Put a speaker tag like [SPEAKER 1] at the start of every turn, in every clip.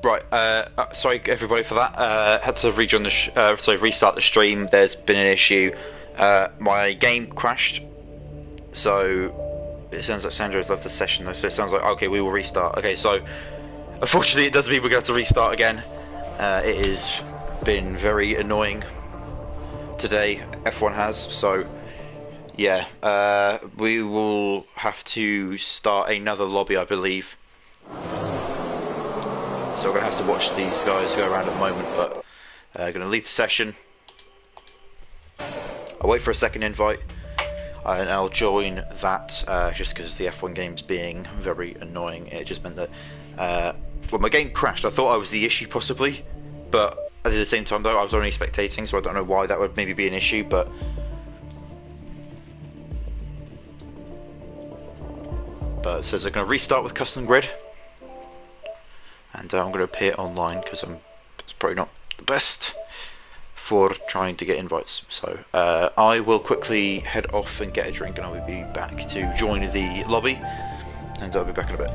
[SPEAKER 1] Right, sorry everybody for that. Had to rejoin restart the stream. There's been an issue. My game crashed, so it sounds like Sandra has left the session though. So it sounds like okay, we will restart. Okay, so unfortunately, it does mean we're going to have to restart again. It has been very annoying today. F1 has so. Yeah, we will have to start another lobby, I believe. So we're going to have to watch these guys go around at the moment, but going to leave the session. I'll wait for a second invite, and I'll join that, just because the F1 game's being very annoying. It just meant that, well, my game crashed. I thought I was the issue, possibly, but at the same time, though, I was only spectating, so I don't know why that would maybe be an issue, but... But it says they're going to restart with custom grid. And I'm going to appear online because it's probably not the best for trying to get invites. So I will quickly head off and get a drink, and I will be back to join the lobby, and I'll be back in a bit.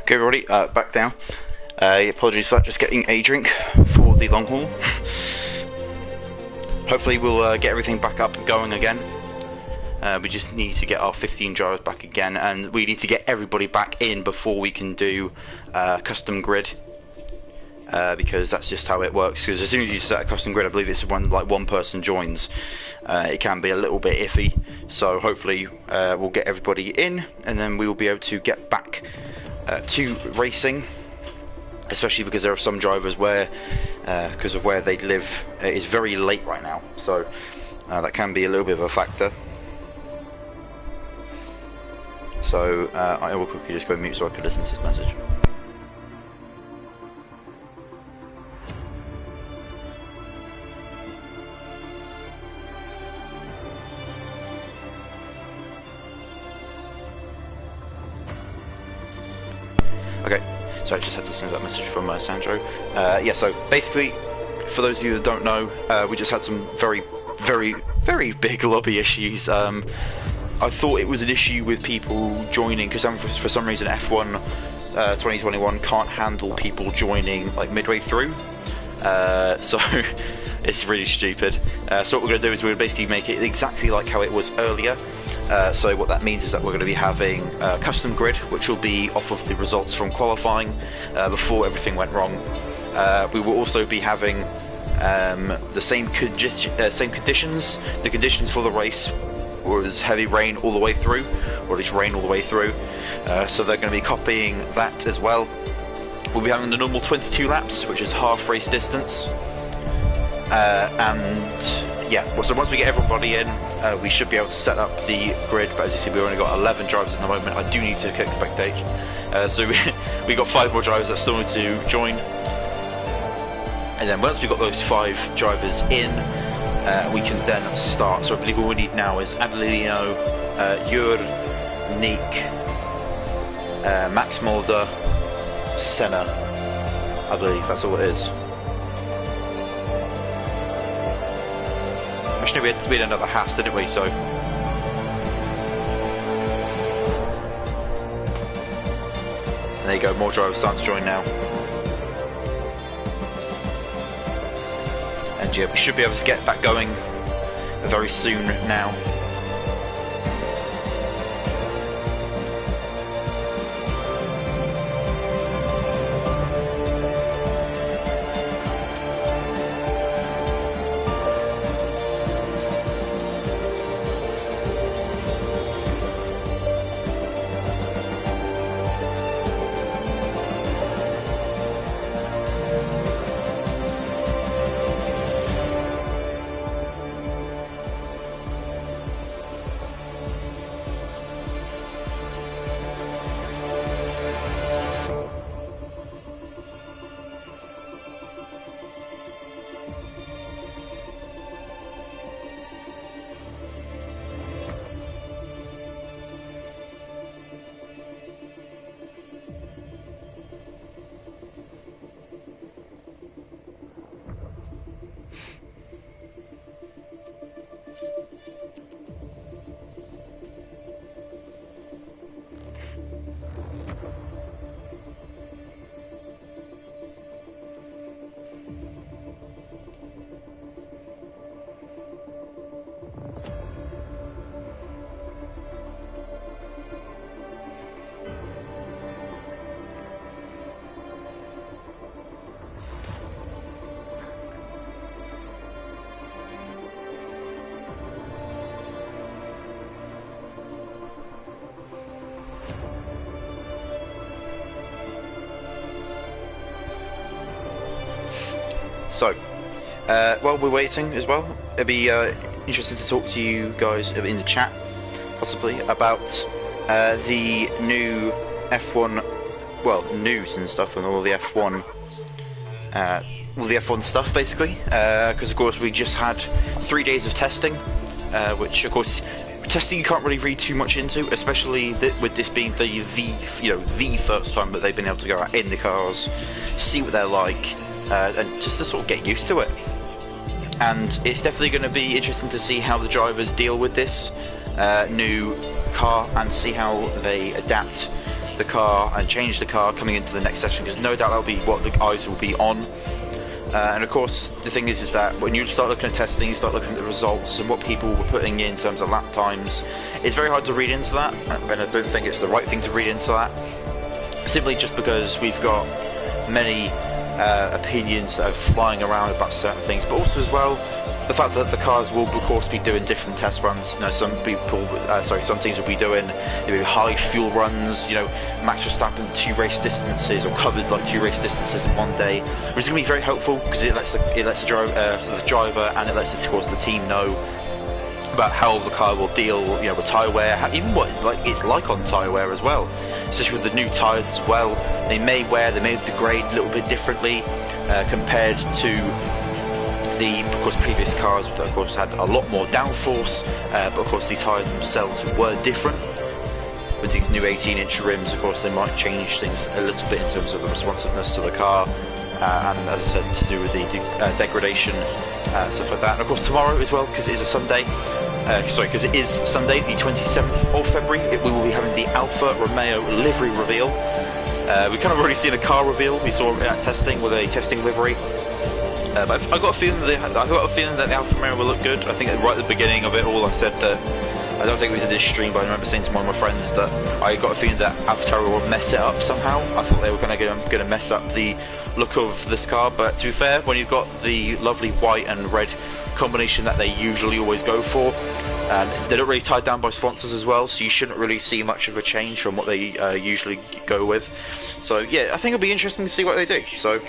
[SPEAKER 1] Okay, everybody, back down. Apologies for that, just getting a drink for the long haul. Hopefully we'll get everything back up and going again. We just need to get our 15 drivers back again, and we need to get everybody back in before we can do custom grid. Because that's just how it works, because as soon as you set a custom grid, I believe it's when one person joins, it can be a little bit iffy. So hopefully we'll get everybody in, and then we will be able to get back to racing, especially because there are some drivers where because of where they live, it is very late right now, so that can be a little bit of a factor. So I will quickly just go mute so I can listen to his message. Okay, so I just had to send that message from Sandro. Yeah, so basically, for those of you that don't know, we just had some very big lobby issues. I thought it was an issue with people joining, because for some reason F1 2021 can't handle people joining like midway through. So it's really stupid. So what we're going to do is we're going to basically make it exactly like how it was earlier. So what that means is that we're going to be having a custom grid, which will be off of the results from qualifying before everything went wrong. We will also be having the same conditions. The conditions for the race was heavy rain all the way through, or at least rain all the way through. So they're going to be copying that as well. We'll be having the normal 22 laps, which is half race distance. And yeah, so once we get everybody in, we should be able to set up the grid, but as you see, we've only got 11 drivers at the moment. I do need to kick spectate, so we got 5 more drivers that still need to join, and then once we've got those 5 drivers in, we can then start. So I believe all we need now is Adelino, Jur, Nick, Max Mulder, Senna. I believe that's all it is. Actually, we had another Haas, didn't we? So there you go, more drivers starting to join now. And yeah, we should be able to get that going very soon now. So, while we're waiting as well, it'd be interesting to talk to you guys in the chat, possibly, about the new F1, well, news and stuff, and all the F1 stuff, basically, because of course we just had 3 days of testing, which of course testing you can't really read too much into, especially with this being the first time that they've been able to go out in the cars, see what they're like. And just to sort of get used to it. And it's definitely going to be interesting to see how the drivers deal with this new car and see how they adapt the car and change the car coming into the next session, because no doubt that'll be what the eyes will be on. And of course, the thing is that when you start looking at testing, you start looking at the results and what people were putting in terms of lap times, it's very hard to read into that, and I don't think it's the right thing to read into that, simply just because we've got many opinions that are flying around about certain things, but also as well the fact that the cars will of course be doing different test runs. You know, some teams will be doing maybe high fuel runs, you know, Max Verstappen 2 race distances, or covered like 2 race distances in one day, which is going to be very helpful because it lets the driver and it lets of course the team know about how the car will deal, you know, with tyre wear, even what it's like on tyre wear as well, especially with the new tyres as well. They may degrade a little bit differently compared to the, of course, previous cars, of course, had a lot more downforce, but of course the tyres themselves were different. With these new 18-inch rims, of course, they might change things a little bit in terms of the responsiveness to the car, and as I said, to do with the degradation, stuff like that. And of course tomorrow as well, because it is a Sunday, because it is Sunday, the 27th of February, we will be having the Alfa Romeo livery reveal. We kind of already seen a car reveal. We saw it at testing with a testing livery. But I got a feeling that the Alfa Romeo will look good. I think right at the beginning of it all, I said that I don't think it was in this stream, but I remember saying to one of my friends that I got a feeling that AlphaTauri will mess it up somehow. I thought they were going to mess up the look of this car, but to be fair, when you've got the lovely white and red combination that they usually always go for, and they're not really tied down by sponsors as well, so you shouldn't really see much of a change from what they usually go with. So yeah, I think it'll be interesting to see what they do. So.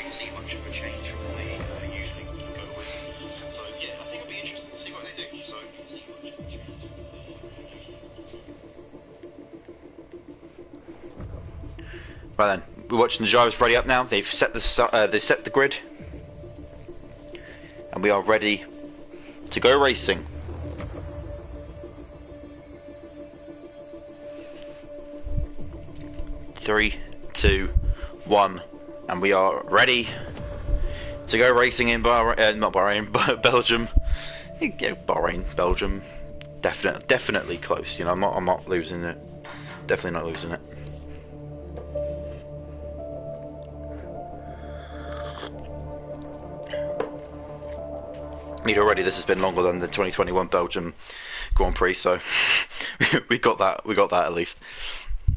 [SPEAKER 1] Right then, we're watching the drivers ready up now. They've set the grid, and we are ready to go racing. Three, two, one, and we are ready to go racing in Belgium. Yeah, Bahrain, Belgium, definitely close. You know, I'm not losing it. Definitely not losing it. Already this has been longer than the 2021 Belgium Grand Prix, so we got that at least. I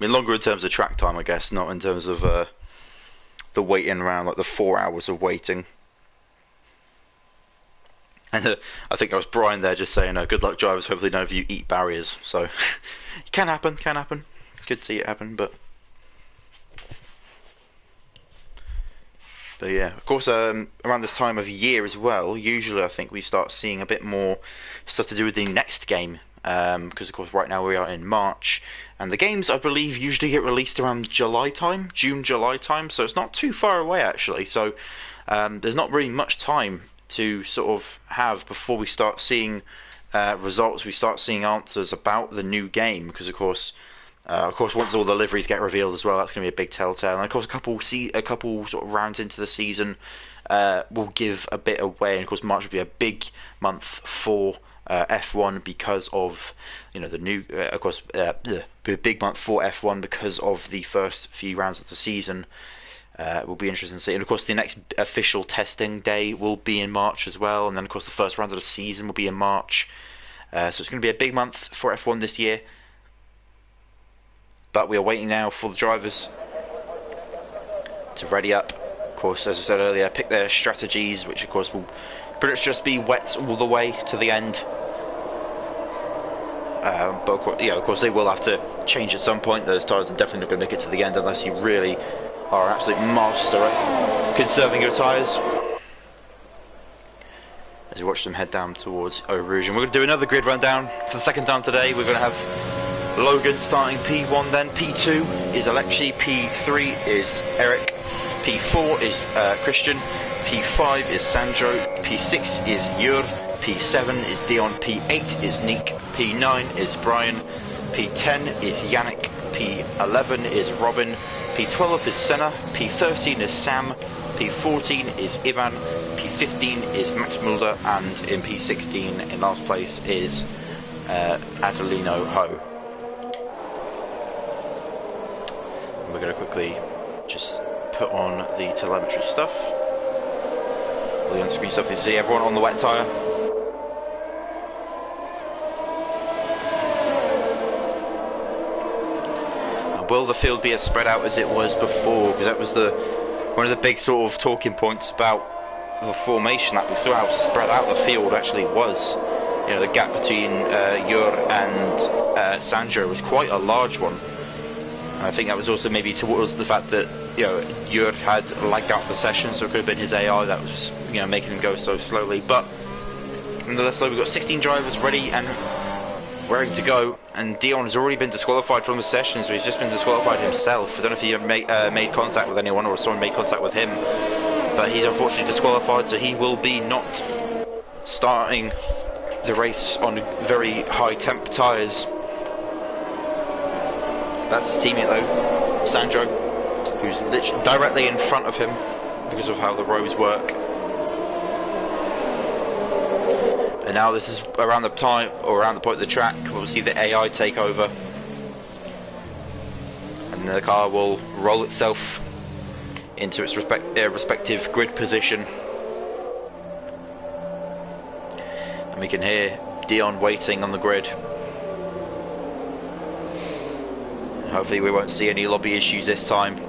[SPEAKER 1] mean, longer in terms of track time, I guess, not in terms of the waiting around, like the 4 hours of waiting. And I think that was Brian there just saying, good luck drivers, hopefully none of you eat barriers. So it can happen. Could see it happen, but yeah, of course, around this time of year as well, usually I think we start seeing a bit more stuff to do with the next game, because of course right now we are in March, and the games I believe usually get released around July time, June-July time, so it's not too far away actually, so there's not really much time to sort of have before we start seeing results, we start seeing answers about the new game, because of course once all the liveries get revealed as well, that's going to be a big telltale. And of course, a couple sort of rounds into the season will give a bit away. And of course, March will be a big month for F1 because of, you know, the new. Of course, a big month for F1 because of the first few rounds of the season. Will be interesting to see. And of course, the next official testing day will be in March as well. And then of course, the first round of the season will be in March. So it's going to be a big month for F1 this year. But we are waiting now for the drivers to ready up. Of course, as I said earlier, pick their strategies, which of course will pretty much just be wets all the way to the end. But yeah, of course they will have to change at some point. Those tyres are definitely not going to make it to the end unless you really are an absolute master at conserving your tyres. As you watch them head down towards Eau Rouge. And we're going to do another grid rundown for the second time today. We're going to have Logan starting P1, then P2 is Alexei, P3 is Eric, P4 is Christian, P5 is Sandro, P6 is Jur, P7 is Dion, P8 is Nick, P9 is Brian, P10 is Yannick, P11 is Robin, P12 is Senna, P13 is Sam, P14 is Ivan, P15 is Max Mulder, and in P16 in last place is Adelino Ho. We're going to quickly just put on the telemetry stuff. All the on-screen stuff is to see everyone on the wet tyre. And will the field be as spread out as it was before? Because that was one of the big sort of talking points about the formation, that we saw how spread out the field actually was. You know, the gap between Jur and Sandro was quite a large one. And I think that was also maybe towards the fact that, you know, Jur had lagged out the session, so it could have been his AI that was, you know, making him go so slowly. But nonetheless, we've got 16 drivers ready and ready to go, and Dion has already been disqualified from the session, so he's just been disqualified himself. I don't know if he made contact with anyone or someone made contact with him, but he's unfortunately disqualified, so he will be not starting the race on very high temp tyres. That's his teammate though, Sandro, who's literally directly in front of him because of how the rows work. And now this is around the time, or around the point of the track, we'll see the AI take over. And the car will roll itself into its respective grid position. And we can hear Dion waiting on the grid. And hopefully we won't see any lobby issues this time,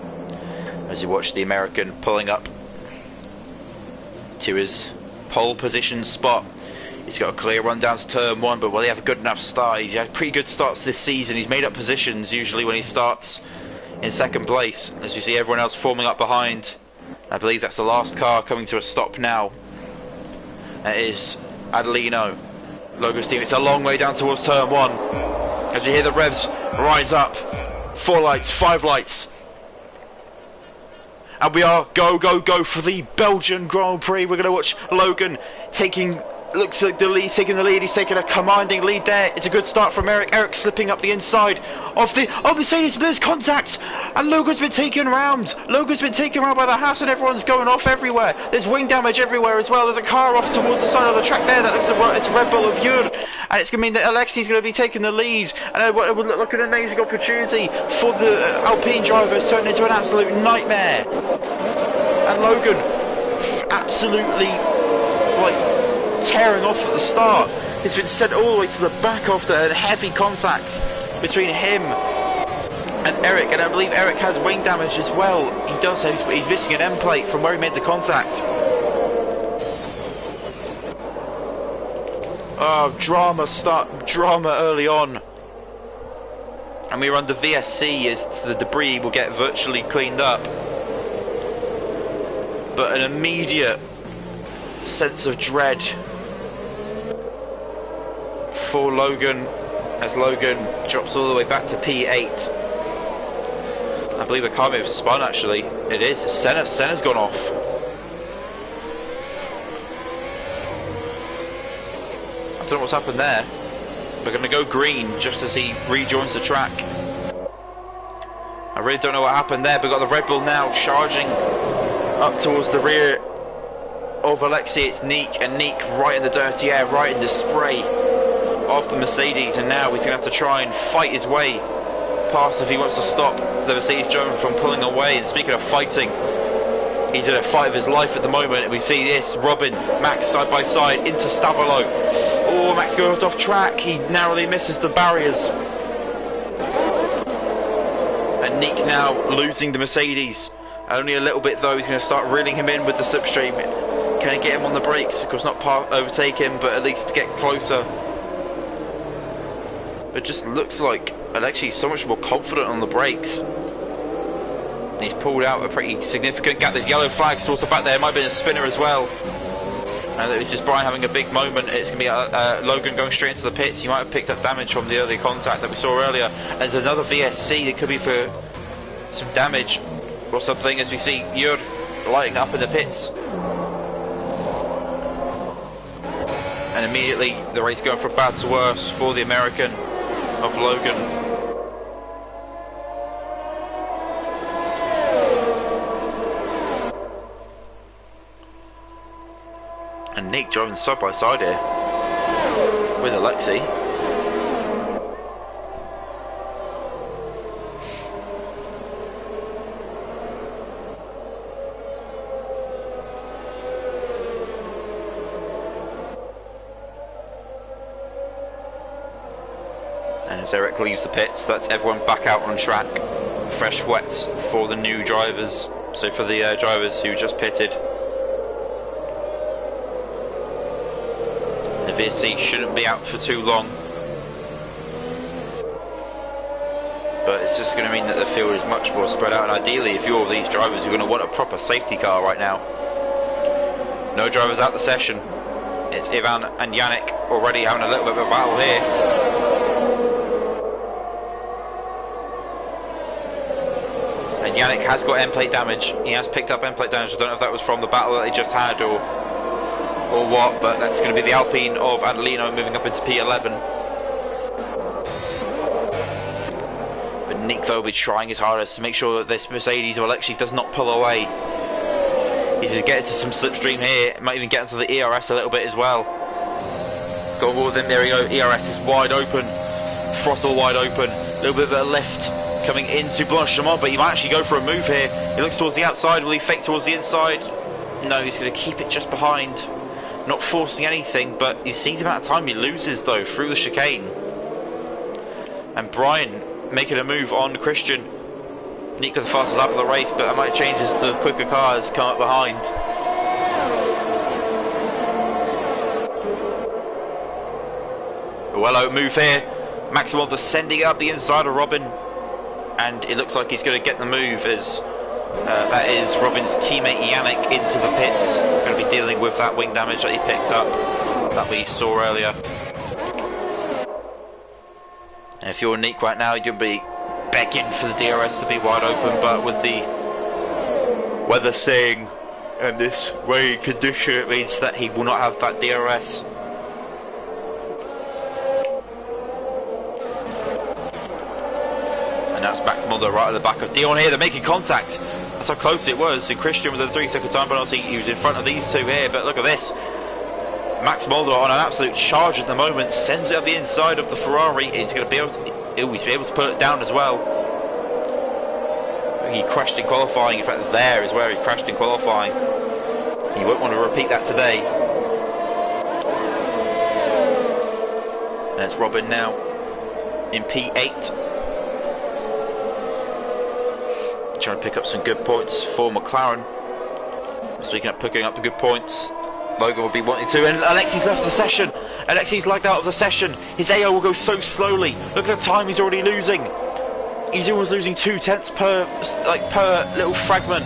[SPEAKER 1] as you watch the American pulling up to his pole position spot. He's got a clear run down to turn 1, but will he have a good enough start? He's had pretty good starts this season. He's made up positions usually when he starts in second place, as you see everyone else forming up behind. I believe that's the last car coming to a stop now. That is Adelino, Logan's team. It's a long way down towards turn 1, as you hear the revs rise up. 4 lights, 5 lights. And we are go for the Belgian Grand Prix. We're going to watch Logan taking... Looks like he's taking the lead. He's taking a commanding lead there. It's a good start from Eric. Eric slipping up the inside of the Mercedes. There's contact, and Logan's been taken around. Logan's been taken around by the house, and everyone's going off everywhere. There's wing damage everywhere as well. There's a car off towards the side of the track there. That looks like it's a Red Bull of Jur, and it's going to mean that Alexi's going to be taking the lead. And it would look like an amazing opportunity for the Alpine drivers, turning into an absolute nightmare. And Logan absolutely tearing off at the start. He's been sent all the way to the back after heavy contact between him and Eric, and I believe Eric has wing damage as well. He does have, he's missing an end plate from where he made the contact. Oh, drama early on. And we run the VSC as the debris will get virtually cleaned up. But an immediate sense of dread for Logan, as Logan drops all the way back to P8. I believe the car may have spun actually. It is. Senna's gone off. I don't know what's happened there. We're going to go green just as he rejoins the track. I really don't know what happened there, but we've got the Red Bull now charging up towards the rear of Alexi. It's Nick, and Nick right in the dirty air, right in the spray of the Mercedes, and now he's going to have to try and fight his way past if he wants to stop the Mercedes driver from pulling away. And speaking of fighting, he's in a fight of his life at the moment. We see this, Robin, Max side by side into Stavolo. Oh, Max goes off track, he narrowly misses the barriers. And Nick now losing the Mercedes. Only a little bit though. He's going to start reeling him in with the slipstream. Can he get him on the brakes? Of course not overtake him, but at least get closer. It just looks like Alexi's so much more confident on the brakes. And he's pulled out a pretty significant gap. There's yellow flags towards the back there. It might have been a spinner as well. And it's just Brian having a big moment. It's going to be Logan going straight into the pits. He might have picked up damage from the early contact that we saw earlier. There's another VSC that could be for some damage or something, as we see Jur lighting up in the pits. And immediately the race going from bad to worse for the American of Logan. And Nick driving side by side here with Alexi. And as Eric leaves the pits, that's everyone back out on track. Fresh wets for the new drivers, so for the drivers who just pitted. The VSC shouldn't be out for too long, but it's just going to mean that the field is much more spread out, and ideally if you're these drivers, you're going to want a proper safety car right now. No drivers out the session. It's Ivan and Yannick already having a little bit of a battle here. And Yannick has got end plate damage. He has picked up end plate damage. I don't know if that was from the battle that they just had or what, but that's going to be the Alpine of Adelino moving up into P11. But Nick though will be trying his hardest to make sure that this Mercedes of Alexei does not pull away. He's going to get into some slipstream here. Might even get into the ERS a little bit as well. Got more than there we go. ERS is wide open. Throttle wide open. A little bit of a lift coming into Blanchimont, but he might actually go for a move here. He looks towards the outside. Will he fake towards the inside? No, he's going to keep it just behind. Not forcing anything, but you see the amount of time he loses though through the chicane. And Brian making a move on Christian. Nico the fastest lap of the race, but that might change as the quicker cars come up behind. Well, move here. Maximum descending up the inside of Robin, and it looks like he's going to get the move as that is Robin's teammate Yannick into the pits. Going to be dealing with that wing damage that he picked up that we saw earlier. And if you're Nick right now, you'll be begging for the DRS to be wide open, but with the weather staying and this rain condition, it means that he will not have that DRS. And that's Max Mulder right at the back of Dion here. They're making contact. That's how close it was. And Christian with a 3-second time penalty, he was in front of these two here, but look at this. Max Mulder on an absolute charge at the moment, sends it up the inside of the Ferrari. He's going to be able to, always be able to put it down as well. He crashed in qualifying. In fact, there is where he crashed in qualifying. He won't want to repeat that today. And it's Robin now in P8. Trying to pick up some good points for McLaren. Speaking of picking up the good points, Logan will be wanting to, and Alexi's left the session. Alexi's lagged out of the session. His AO will go so slowly. Look at the time he's already losing. He's almost losing 2/10 per little fragment.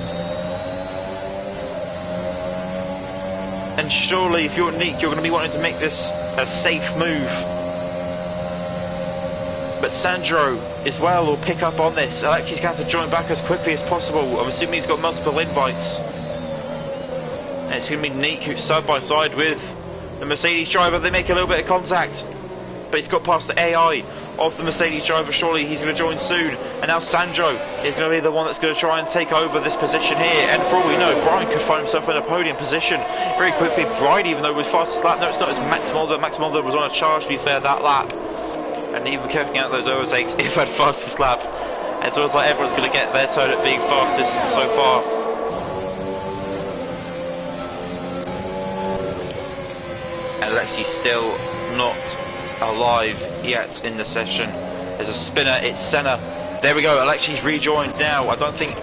[SPEAKER 1] And surely, if you're Nick, you're going to be wanting to make this a safe move. But Sandro as well will pick up on this. Alexi's going to have to join back as quickly as possible. I'm assuming he's got multiple invites. And it's going to be Nick who's side by side with the Mercedes driver. They make a little bit of contact, but he's got past the AI of the Mercedes driver. Surely he's going to join soon. And now Sandro is going to be the one that's going to try and take over this position here. And for all we know, Brian could find himself in a podium position very quickly. Brian, even though was fastest lap, no, it's not as Max Mulder. Max Mulder was on a charge, to be fair, that lap. And even keeping out those overtakes, if had fastest lap. And so it's like everyone's going to get their turn at being fastest so far. And Alexi's still not alive yet in the session. There's a spinner, it's Senna. There we go, Alexi's rejoined now. I don't think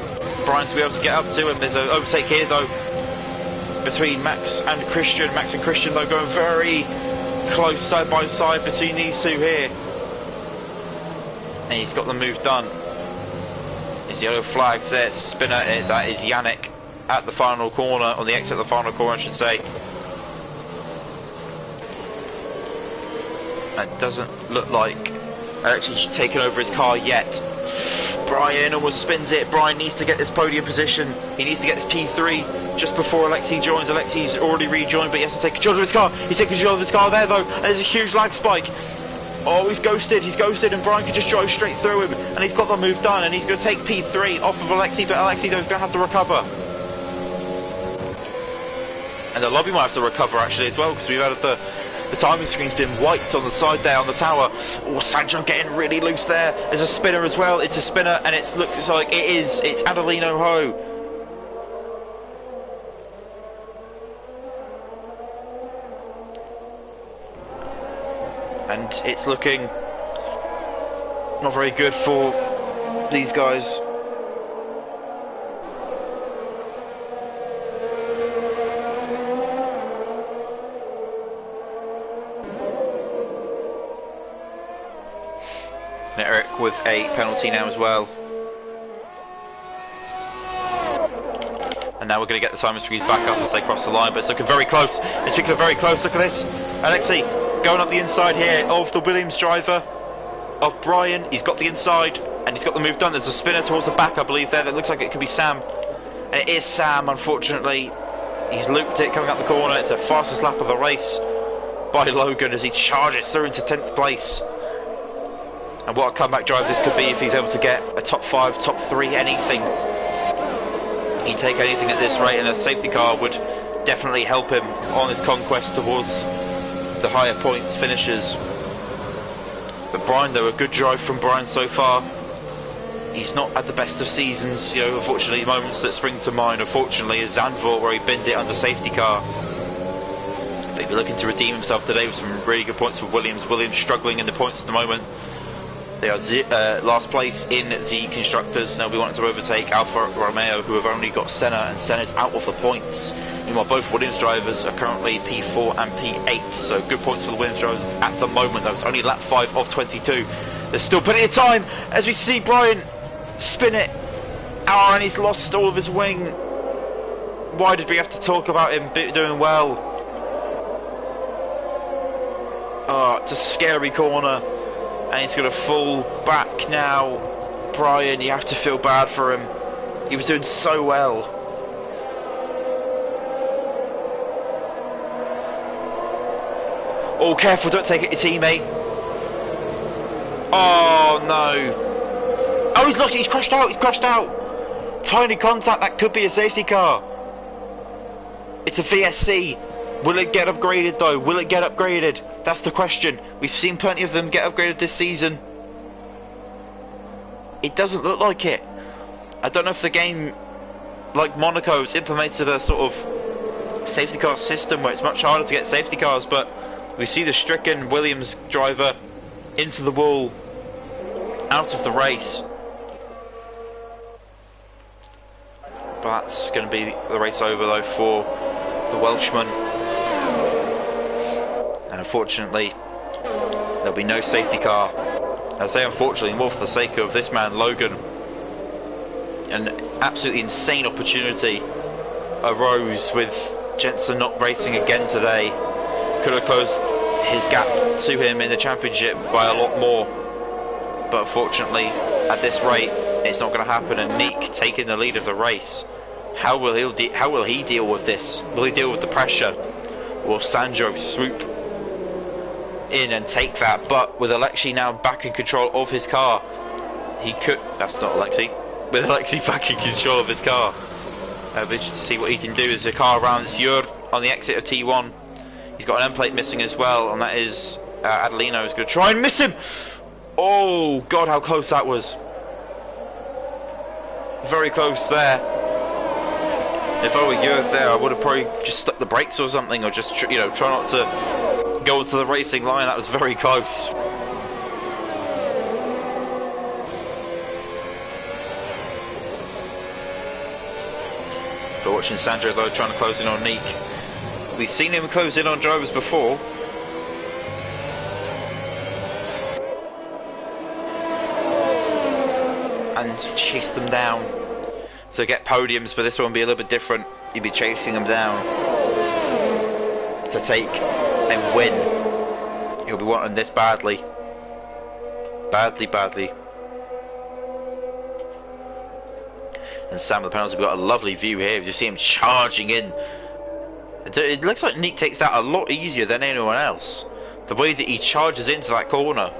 [SPEAKER 1] Brian's will be able to get up to him. There's an overtake here though between Max and Christian. Max and Christian though going very close side by side between these two here. And he's got the move done. His yellow flags there, it's a spinner, that is Yannick at the final corner, on the exit of the final corner I should say. It doesn't look like Alexei's taken over his car yet. Brian almost spins it. Brian needs to get this podium position. He needs to get this P3 just before Alexei joins. Alexei's already rejoined, but he has to take control of his car. He's taking control of his car there though, and there's a huge lag spike. Oh, he's ghosted, and Brian can just drive straight through him, and he's got the move done, and he's going to take P3 off of Alexei, but Alexei though is going to have to recover. And the lobby might have to recover actually as well, because we've had the timing screen's been wiped on the side there on the tower. Oh, Sancho getting really loose there. There's a spinner as well. It's a spinner, and it looks like it's Adelino Ho. And it's looking Not very good for these guys. Eric with a penalty now as well. And now we're going to get the time squeeze back up as they cross the line, but it's looking very close. It's looking very close. Look at this. Alexei going up the inside here of the Williams driver, of Brian. He's got the inside and he's got the move done. There's a spinner towards the back, I believe, there. That looks like it could be Sam. And it is Sam, unfortunately. He's looped it coming up the corner. It's the fastest lap of the race by Logan as he charges through into 10th place. And what a comeback drive this could be if he's able to get a top 5, top 3, anything. He'd take anything at this rate, and a safety car would definitely help him on his conquest towards the higher points finishes. But Brian, though, a good drive from Brian so far. He's not at the best of seasons, you know, unfortunately. Moments that spring to mind, unfortunately, is Zandvoort, where he binned it under safety car. But he'll be looking to redeem himself today with some really good points for Williams. Williams struggling in the points at the moment. They are last place in the constructors. They'll be wanting to overtake Alfa Romeo, who have only got Senna, and Senna's out of the points. Meanwhile, both Williams drivers are currently P4 and P8, so good points for the Williams drivers at the moment. Though it's only lap 5 of 22. There's still plenty of time as we see Brian spin it. Oh, and he's lost all of his wing. Why did we have to talk about him doing well? Oh, it's a scary corner. And he's going to fall back now. Brian, you have to feel bad for him. He was doing so well. Oh, careful, don't take it your teammate. Oh, no. Oh, he's lucky, he's crashed out, he's crashed out. Tiny contact, that could be a safety car. It's a VSC. Will it get upgraded though? Will it get upgraded? That's the question. We've seen plenty of them get upgraded this season. It doesn't look like it. I don't know if the game, like Monaco's, implemented a sort of safety car system where it's much harder to get safety cars, but we see the stricken Williams driver into the wall, out of the race. But that's going to be the race over though for the Welshman. And unfortunately, there'll be no safety car. I say unfortunately more for the sake of this man, Logan. An absolutely insane opportunity arose with Jensen not racing again today. Could have closed his gap to him in the championship by a lot more. But unfortunately, at this rate, it's not going to happen. And Nick taking the lead of the race. How will he deal with this? Will he deal with the pressure? Will Sandro swoop in and take that? But with Alexei now back in control of his car, he could. That's not Alexei. With Alexei back in control of his car, I'll be interested to see what he can do. There's a car around Jur on the exit of T1. He's got an end plate missing as well, and that is Adelino is going to try and miss him. Oh God, how close that was! Very close there. If I were Jur there, I would have probably just stuck the brakes or something, or just try not to go to the racing line. That was very close. But watching Sandro though trying to close in on Nick. We've seen him close in on drivers before. And chase them down. So get podiums, but this one will be a little bit different. You'll be chasing them down to take and win. He'll be wanting this badly. Badly. And Sam, the penalty, we've got a lovely view here. You see him charging in. It looks like Nick takes that a lot easier than anyone else. The way that he charges into that corner.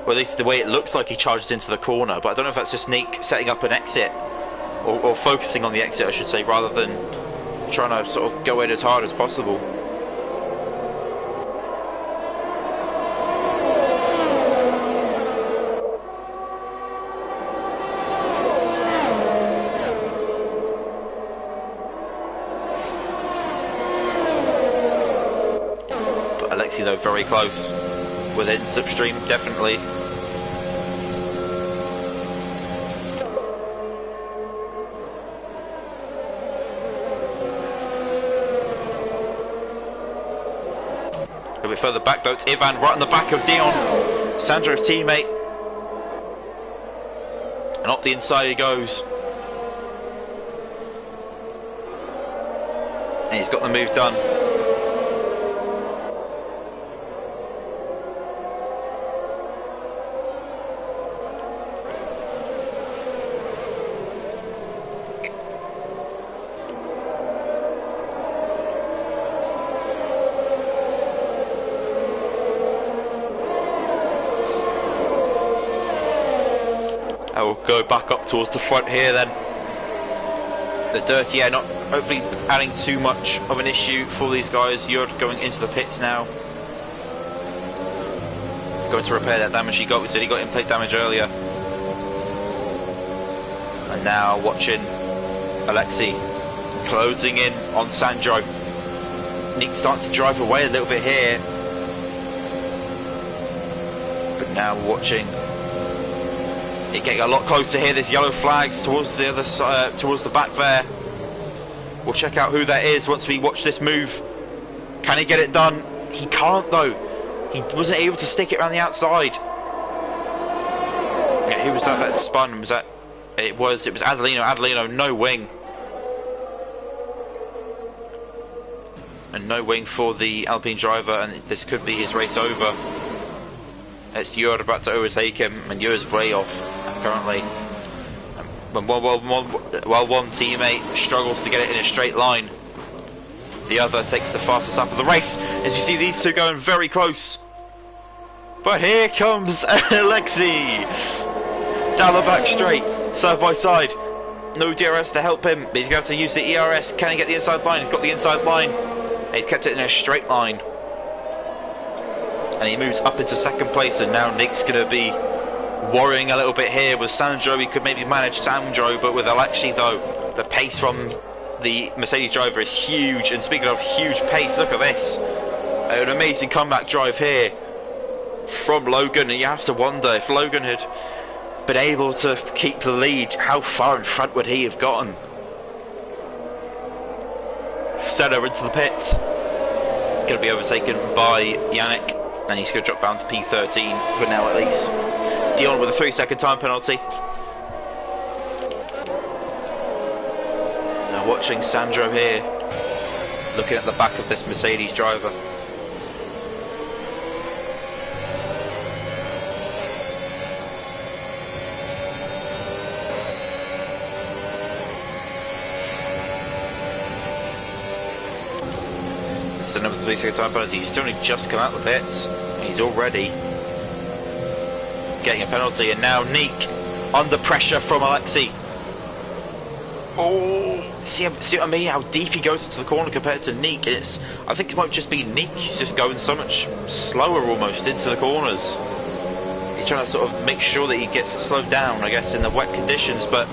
[SPEAKER 1] Or at least the way it looks like he charges into the corner. But I don't know if that's just Nick setting up an exit. Or focusing on the exit, I should say, rather than trying to sort of go in as hard as possible. But Alexei, though, very close. Within slipstream, definitely. bit further back though. It's Ivan right on the back of Dion, Sandro's teammate. And up the inside he goes. And he's got the move done. I will go back up towards the front here then. The dirty air not hopefully adding too much of an issue for these guys. You're going into the pits now. Going to repair that damage he got. We said he got in-plate damage earlier. And now watching Alexei closing in on Sandro. Nick starting to drive away a little bit here. But now watching it getting a lot closer here. There's yellow flags towards the other side, towards the back there. We'll check out who that is once we watch this move. Can he get it done? He can't though. He wasn't able to stick it around the outside. Yeah, who was that spun? Was that? It was Adelino. Adelino, no wing. And no wing for the Alpine driver, and this could be his race over. It's Jord about to overtake him, and Jord's way off currently. While one teammate struggles to get it in a straight line, the other takes the fastest lap of the race. As you see these two going very close. But here comes Alexei down the back straight, side by side. No DRS to help him, but he's going to have to use the ERS. Can he get the inside line? He's got the inside line. And he's kept it in a straight line. And he moves up into second place, and now Nick's going to be worrying a little bit here. With Sandro, he could maybe manage Sandro, but with Alexei though, the pace from the Mercedes driver is huge. And speaking of huge pace, look at this. An amazing comeback drive here from Logan, and you have to wonder if Logan had been able to keep the lead, how far in front would he have gotten? Senna into the pits. Going to be overtaken by Yannick, and he's going to drop down to P13 for now at least. Dion with a 3-second time penalty. Now watching Sandro here, looking at the back of this Mercedes driver. So another 3-second time penalty. He's only just come out of the pits. He's already getting a penalty, and now Nick under pressure from Alexei. Oh, see what I mean? How deep he goes into the corner compared to Nick. I think it might just be Nick. He's just going so much slower almost into the corners. He's trying to sort of make sure that he gets it slowed down, I guess, in the wet conditions. But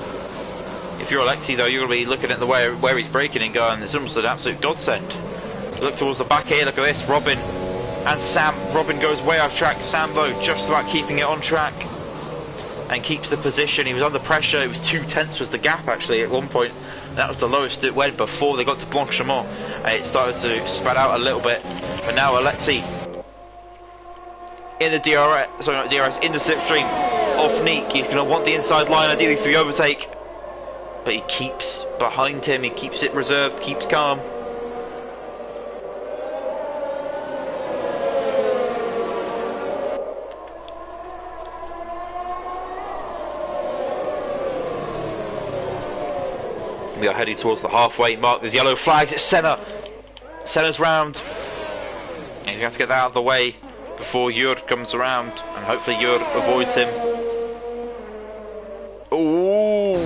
[SPEAKER 1] if you're Alexei though, you're going to be looking at the way where he's braking and going, it's almost an absolute godsend. Look towards the back here, look at this, Robin and Sam. Robin goes way off track, Sam though just about keeping it on track and keeps the position. He was under pressure, it was 2/10 was the gap actually at one point. That was the lowest it went before they got to Blanchimont. It started to spread out a little bit, but now Alexei in the DRS, sorry not DRS, in the slipstream off Nick. He's going to want the inside line ideally for the overtake, but he keeps behind him, he keeps it reserved, keeps calm. We are heading towards the halfway mark. There's yellow flags. It's Senna. Senna's round. And he's going to have to get that out of the way before Jord comes around, and hopefully Jord avoids him. Ooh,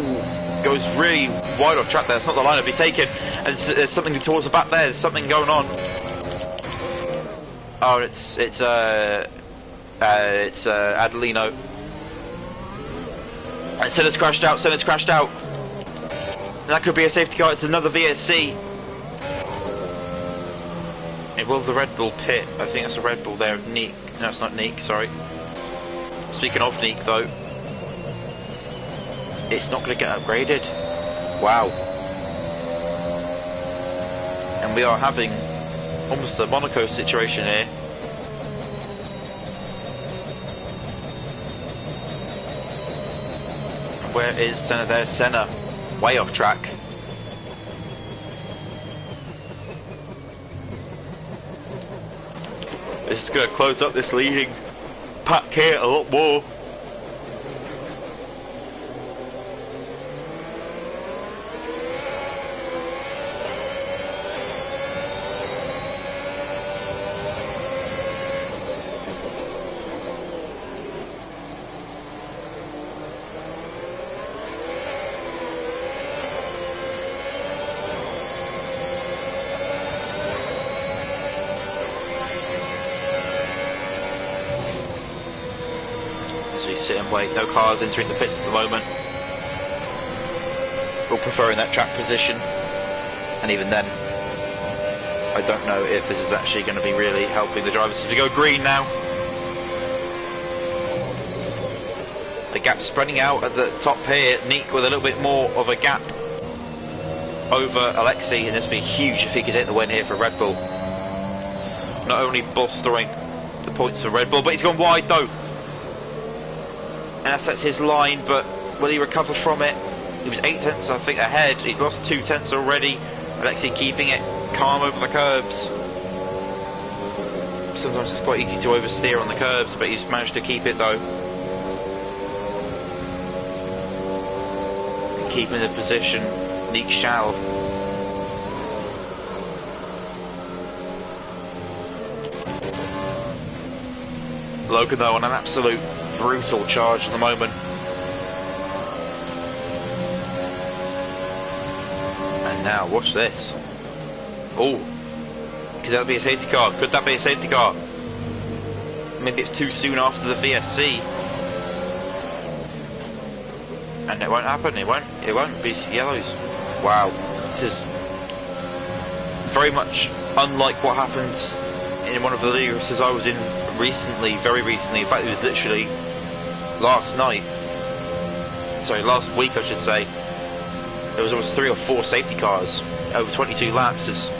[SPEAKER 1] goes really wide off track there. It's not the line to be taken. And there's something towards the back there. There's something going on. Oh, it's Adelino. And Senna's crashed out. Senna's crashed out. And that could be a safety car. It's another VSC. It will the Red Bull pit. I think that's a Red Bull there. Neek. No, it's not Neek, sorry. Speaking of Neek though, it's not going to get upgraded. Wow. And we are having almost a Monaco situation here. Where is Senna? There's Senna. Way off track. This is going to close up this leading pack here a lot more. Sit and wait, no cars entering the pits at the moment. All preferring that track position, and even then I don't know if this is actually going to be really helping the drivers to go green now. The gap spreading out at the top here. Nick with a little bit more of a gap over Alexei, and this would be huge if he could hit the win here for Red Bull. Not only bolstering the points for Red Bull, but he's gone wide though. And that's his line, but will he recover from it? He was 8 tenths, I think, ahead. He's lost 2 tenths already. Alexei keeping it calm over the curbs. Sometimes it's quite easy to oversteer on the curbs, but he's managed to keep it though. Keeping the position, Nick shall. Logan though on an absolute brutal charge at the moment. And now, watch this. Oh, could that be a safety car? Could that be a safety car? Maybe it's too soon after the VSC. And it won't happen, it won't be yellows. Wow, this is very much unlike what happens in one of the league races I was in recently, very recently. In fact, it was literally last week I should say. There was almost 3 or 4 safety cars over 22 laps as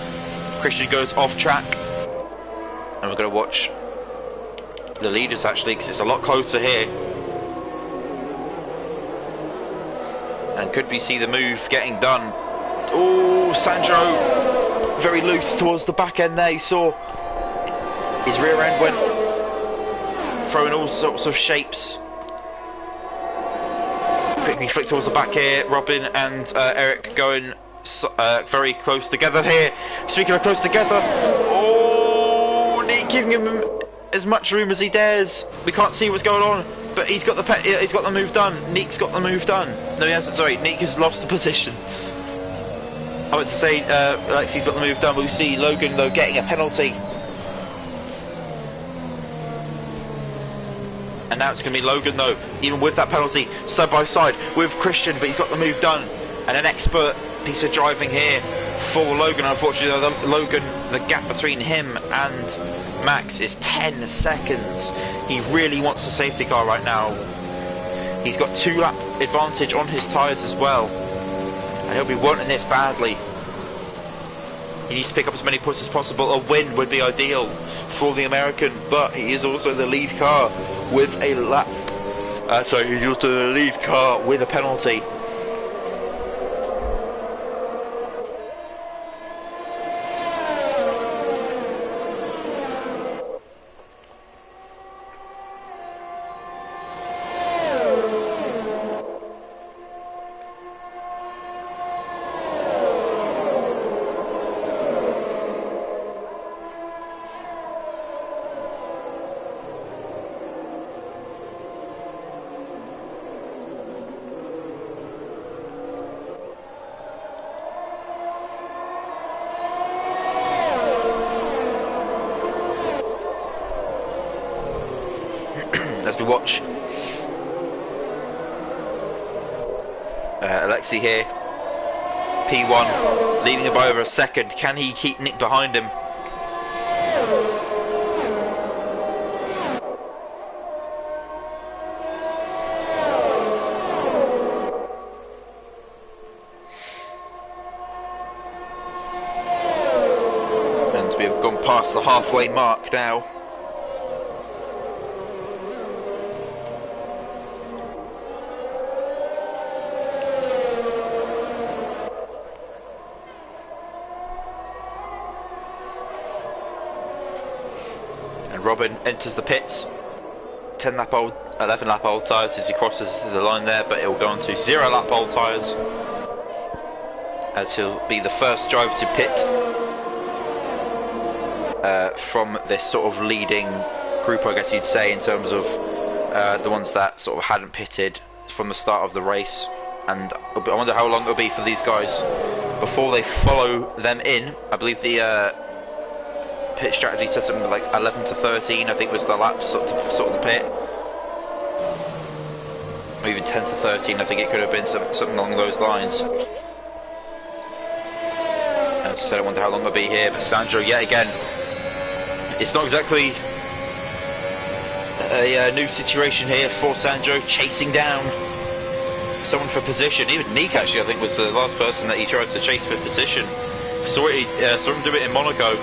[SPEAKER 1] Christian goes off track, and we're going to watch the leaders actually, because it's a lot closer here. And could we see the move getting done? Oh, Sandro very loose towards the back end there. You saw his rear end went throwing all sorts of shapes. Quickly flick towards the back here. Robin and Eric going very close together here. Speaking of close together, oh, Nick giving him as much room as he dares. We can't see what's going on, but he's got the move done. Nick's got the move done. No, he hasn't. Sorry, Nick has lost the position. I went to say Alexei's got the move done. We'll see Logan though getting a penalty. And now it's going to be Logan though, even with that penalty, side by side with Christian, but he's got the move done. And an expert piece of driving here for Logan. Unfortunately, Logan, the gap between him and Max is 10 seconds. He really wants a safety car right now. He's got 2 lap advantage on his tyres as well, and he'll be wanting this badly. He needs to pick up as many points as possible. A win would be ideal for the American, but he is also the lead car with a lap. He's also the lead car with a penalty. As we watch Alexei here, P1, leading him by over a second. Can he keep Nick behind him? And we have gone past the halfway mark now. Robin enters the pits. 11 lap old tyres as he crosses the line there, but it will go on to 0 lap old tyres as he'll be the first driver to pit from this sort of leading group, I guess you'd say, in terms of the ones that sort of hadn't pitted from the start of the race. And I wonder how long it'll be for these guys before they follow them in. I believe the pit strategy said something like 11 to 13, I think was the laps sort of the pit. Or even 10 to 13, I think it could have been something along those lines. As I said, I wonder how long it'll be here. But Sandro, yet again, it's not exactly a new situation here for Sandro, chasing down someone for position. Even Nick, actually, I think, was the last person that he tried to chase for position. Saw him do it in Monaco.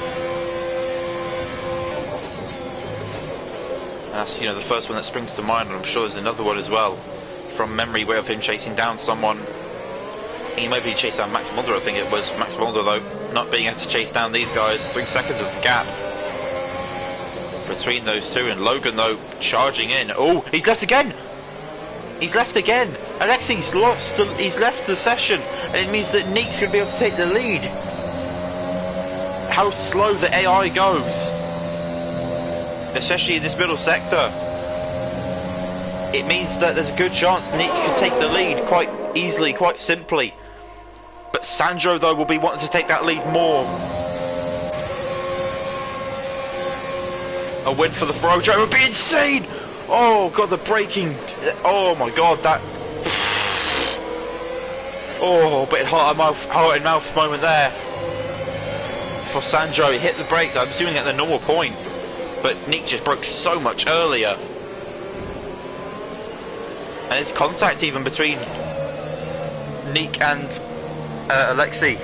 [SPEAKER 1] And that's, you know, the first one that springs to mind, and I'm sure there's another one as well from memory of him chasing down someone. He maybe chased down Max Mulder, I think it was. Max Mulder, though, not being able to chase down these guys. 3 seconds is the gap between those two. And Logan, though, charging in. Oh, he's left again! He's left again! Alexi's lost. He's left the session, and it means that Nick's going to be able to take the lead. How slow the AI goes, especially in this middle sector. It means that there's a good chance Nick could take the lead quite easily, quite simply. But Sandro, though, will be wanting to take that lead more. A win for the Ferrari driver would be insane! Oh god, the braking! Oh my god, that... Oh, but heart and mouth moment there for Sandro. He hit the brakes, I'm assuming at the normal point, but Nick just broke so much earlier. And it's contact even between Nick and Alexi.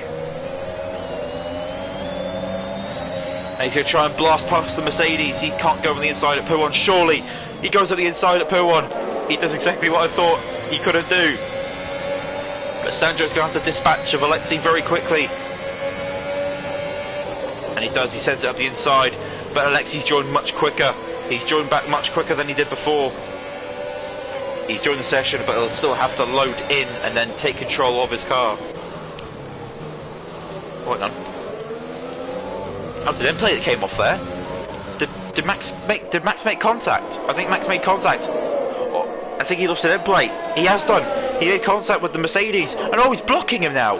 [SPEAKER 1] And he's going to try and blast past the Mercedes. He can't go on the inside at P1, surely. He goes on the inside at P1. He does exactly what I thought he couldn't do. But Sandro's going to have to dispatch of Alexi very quickly. And he does, he sends it up the inside. But Alexi's joined much quicker. He's joined back much quicker than he did before. He's joined the session, but he'll still have to load in and then take control of his car. What done? That was an end plate that came off there. Did Max make contact? I think Max made contact. Oh, I think he lost an end plate. He has done. He made contact with the Mercedes, and oh, he's blocking him now.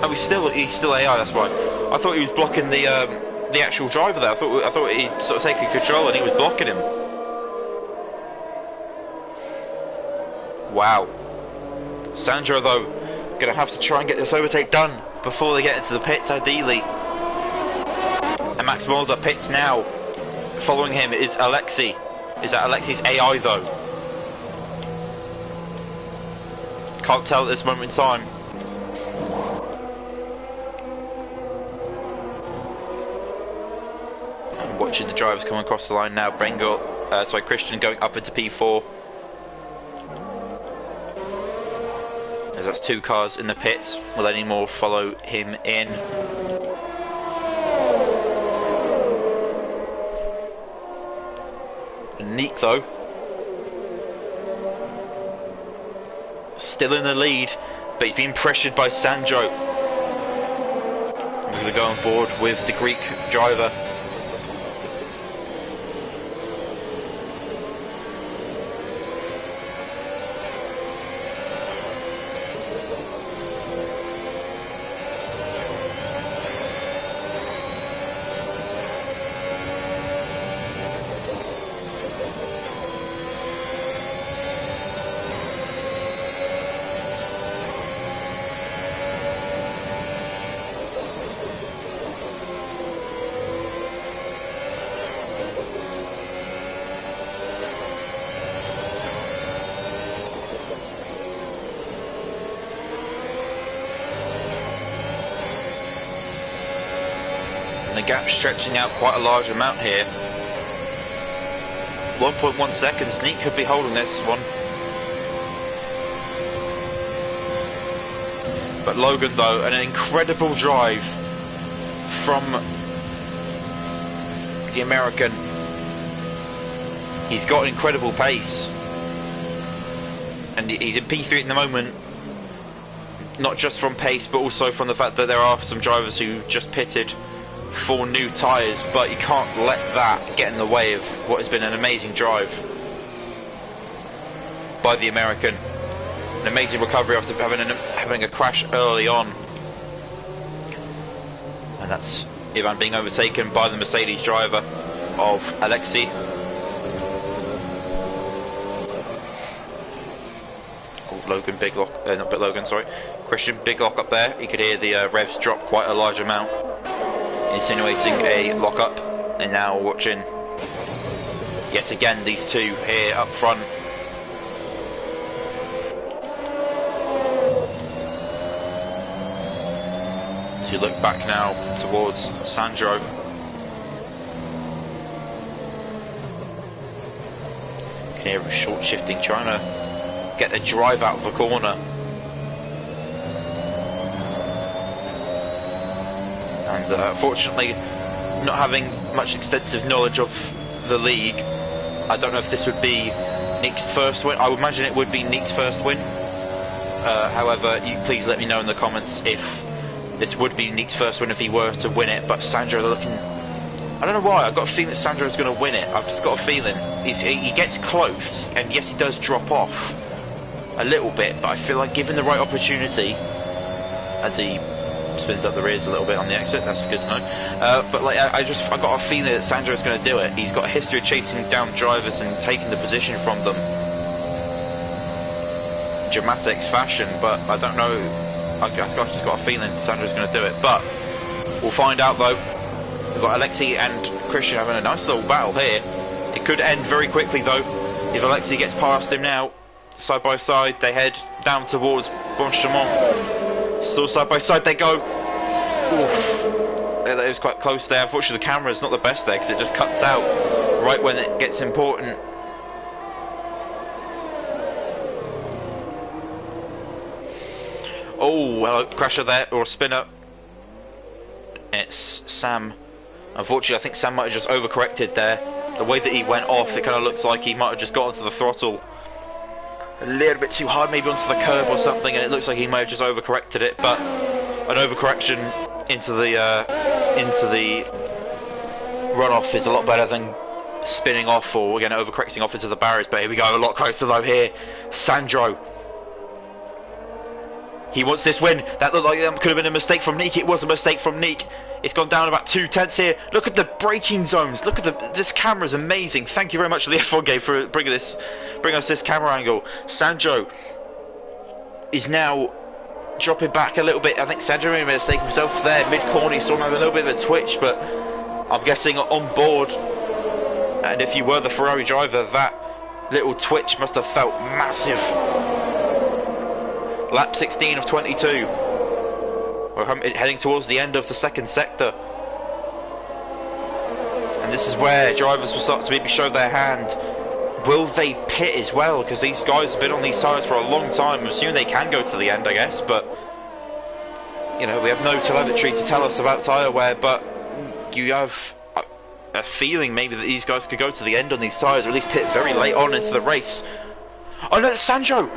[SPEAKER 1] Oh, he's still AI. That's right. I thought he was blocking the actual driver there. I thought he'd sort of taken control and he was blocking him. Wow. Sandro, though, going to have to try and get this overtake done before they get into the pits, ideally. And Max Mulder pits now. Following him is Alexi. Is that Alexi's AI, though? Can't tell at this moment in time. I'm watching the drivers come across the line now. Christian going up into P4. As that's 2 cars in the pits. Will any more follow him in? Nick, though, still in the lead, but he's being pressured by Sandro. We're going to go on board with the Greek driver. The gap stretching out quite a large amount here. 1.1 seconds. Nick could be holding this one. But Logan, though, an incredible drive from the American. He's got incredible pace. And he's in P3 at the moment. Not just from pace, but also from the fact that there are some drivers who just pitted for new tyres, but you can't let that get in the way of what has been an amazing drive by the American. An amazing recovery after having a crash early on. And that's Ivan being overtaken by the Mercedes driver of Alexei. Logan, big lock, not bit Logan, sorry. Christian, big lock up there. You could hear the revs drop quite a large amount, insinuating a lock up. And now watching yet again these two here up front. So you look back now towards Sandro. You can hear him short shifting, trying to get the drive out of the corner. And unfortunately, not having much extensive knowledge of the league, I don't know if this would be Nick's first win. I would imagine it would be Nick's first win. However, you please let me know in the comments if this would be Nick's first win if he were to win it. But Sandro looking, I don't know why, I've got a feeling that Sandro's going to win it. I've just got a feeling. He gets close, and yes, he does drop off a little bit, but I feel like given the right opportunity, as he spins up the rears a little bit on the exit, that's good to know. But like, I got a feeling that Sandro's going to do it. He's got a history of chasing down drivers and taking the position from them in dramatic fashion, but I don't know. I've just got a feeling Sandro's going to do it, but we'll find out though. We've got Alexei and Christian having a nice little battle here. It could end very quickly though if Alexei gets past him now. Side by side, they head down towards Bonchemont. Still side by side they go. Oof. It was quite close there. Unfortunately, the camera's not the best there because it just cuts out right when it gets important. Oh, hello, crasher there, or a spinner. It's Sam. Unfortunately, I think Sam might have just overcorrected there. The way that he went off, it kind of looks like he might have just got onto the throttle a little bit too hard, maybe onto the curb or something, and it looks like he may have just overcorrected it. But an overcorrection into the runoff is a lot better than spinning off or again overcorrecting off into the barriers. But here we go, a lot closer though here. Sandro, he wants this win. That looked like that could have been a mistake from Nick. It was a mistake from Nick. It's gone down about 2/10 here. Look at the braking zones. Look at this camera's amazing. Thank you very much to the F1 game for bringing us this camera angle. Sandro is now dropping back a little bit. I think Sandro made a mistake himself there. Mid-corner, he saw him have a little bit of a twitch, but I'm guessing on board. And if you were the Ferrari driver, that little twitch must have felt massive. Lap 16 of 22. We're heading towards the end of the second sector. And this is where drivers will start to maybe show their hand. Will they pit as well? Because these guys have been on these tyres for a long time. I'm assuming they can go to the end, I guess. But, you know, we have no telemetry to tell us about tyre wear. But you have a feeling maybe that these guys could go to the end on these tyres, or at least pit very late on into the race. Oh no, it's Sandro!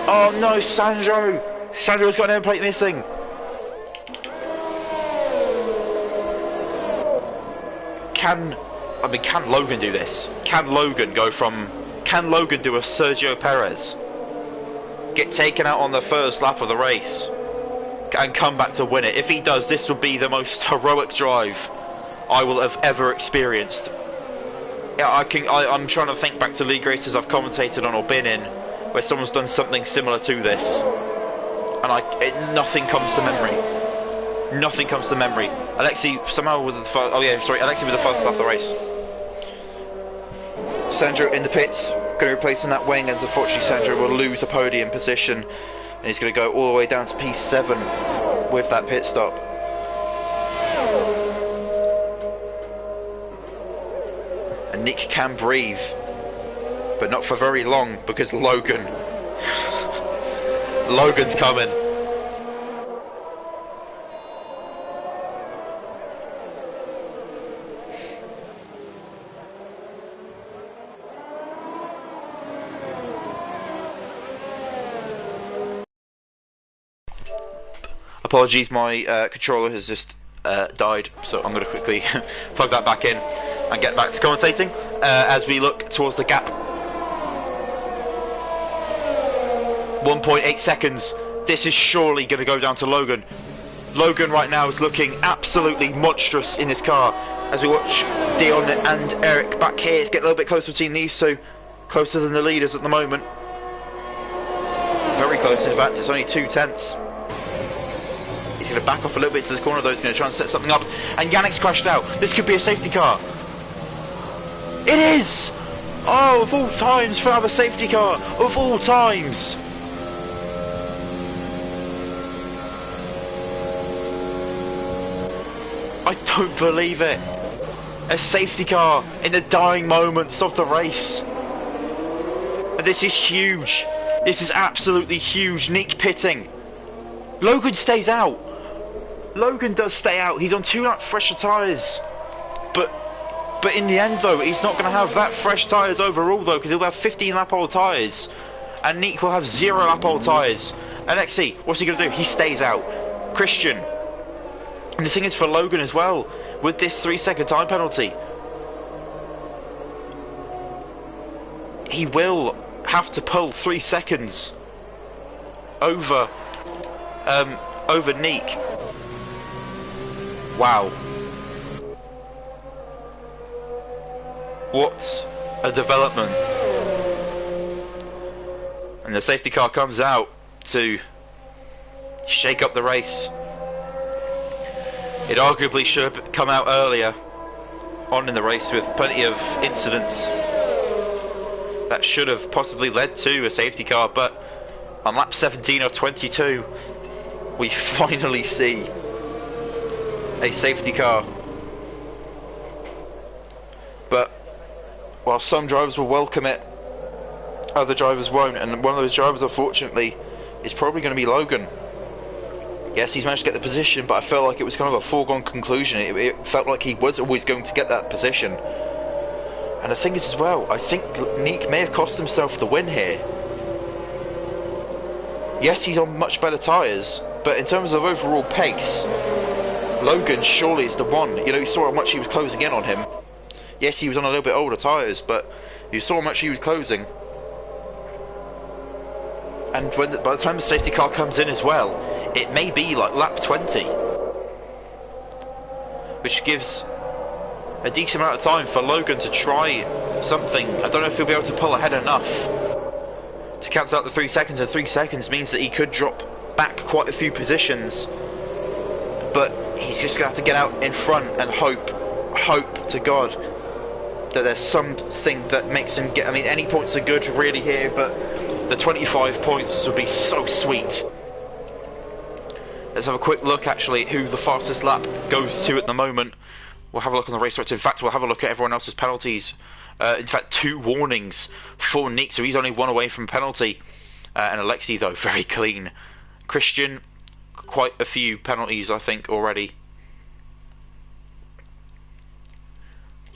[SPEAKER 1] Oh no, Sandro! Sandro's got an end plate missing. Can Logan do this? Can Logan do a Sergio Perez? Get taken out on the first lap of the race and come back to win it? If he does, this will be the most heroic drive I will have ever experienced. Yeah, I'm trying to think back to league races I've commentated on or been in where someone's done something similar to this. And nothing comes to memory. Nothing comes to memory. Alexei somehow with the Alexei with the fastest lap of the race. Sandro in the pits, going to replace in that wing, and unfortunately Sandro will lose a podium position, and he's going to go all the way down to P7 with that pit stop. And Nick can breathe, but not for very long because Logan's coming. Apologies, my controller has just died, so I'm going to quickly plug that back in and get back to commentating as we look towards the gap. 1.8 seconds. This is surely going to go down to Logan. Logan right now is looking absolutely monstrous in this car. As we watch Dion and Eric back here, it's getting a little bit closer between these two. Closer than the leaders at the moment. Very close, in fact. It's only 2/10. He's going to back off a little bit to this corner, though. He's going to try and set something up. And Yannick's crashed out. This could be a safety car. It is! Oh, of all times for another safety car. Of all times. I don't believe it. A safety car in the dying moments of the race. And this is huge. This is absolutely huge. Nick pitting. Logan stays out. Logan does stay out. He's on 2 lap fresher tyres. But in the end, though, he's not going to have that fresh tyres overall, though, because he'll have 15 lap old tyres. And Nick will have 0 lap old tyres. Alexi, what's he going to do? He stays out. Christian. And the thing is for Logan as well, with this 3-second time penalty, he will have to pull 3 seconds over Neek. Wow. What a development. And the safety car comes out to shake up the race. It arguably should have come out earlier on in the race with plenty of incidents that should have possibly led to a safety car, but on lap 17 of 22 we finally see a safety car. But while some drivers will welcome it, other drivers won't, and one of those drivers, unfortunately, is probably going to be Logan. Yes, he's managed to get the position, but I felt like it was kind of a foregone conclusion. It felt like he was always going to get that position. And the thing is as well, I think Nick may have cost himself the win here. Yes, he's on much better tyres, but in terms of overall pace, Logan surely is the one. You know, you saw how much he was closing in on him. Yes, he was on a little bit older tyres, but you saw how much he was closing. And by the time the safety car comes in as well, it may be like lap 20, which gives a decent amount of time for Logan to try something. I don't know if he'll be able to pull ahead enough to cancel out the 3 seconds, and 3 seconds means that he could drop back quite a few positions. But he's just going to have to get out in front and hope to God that there's something that makes him get... I mean, any points are good really here, but the 25 points would be so sweet. Let's have a quick look actually at who the fastest lap goes to at the moment. We'll have a look on the race director. In fact, we'll have a look at everyone else's penalties. In fact, 2 warnings for Nick, so he's only 1 away from penalty. And Alexi, though, very clean. Christian, quite a few penalties, I think, already.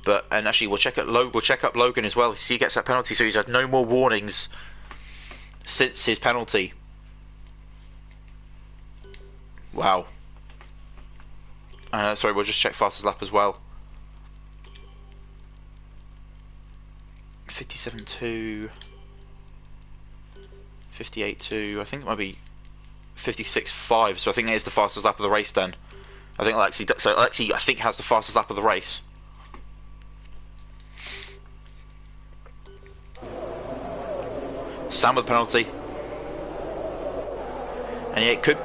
[SPEAKER 1] And actually, we'll check up Logan as well to see he gets that penalty. So he's had no more warnings since his penalty. Wow. Sorry, we'll just check fastest lap as well. 57.2, 58.2. I think it might be 56.5. So I think that is the fastest lap of the race. Then I think Alexi, I think, has the fastest lap of the race. Sam with the penalty. And yeah, it could.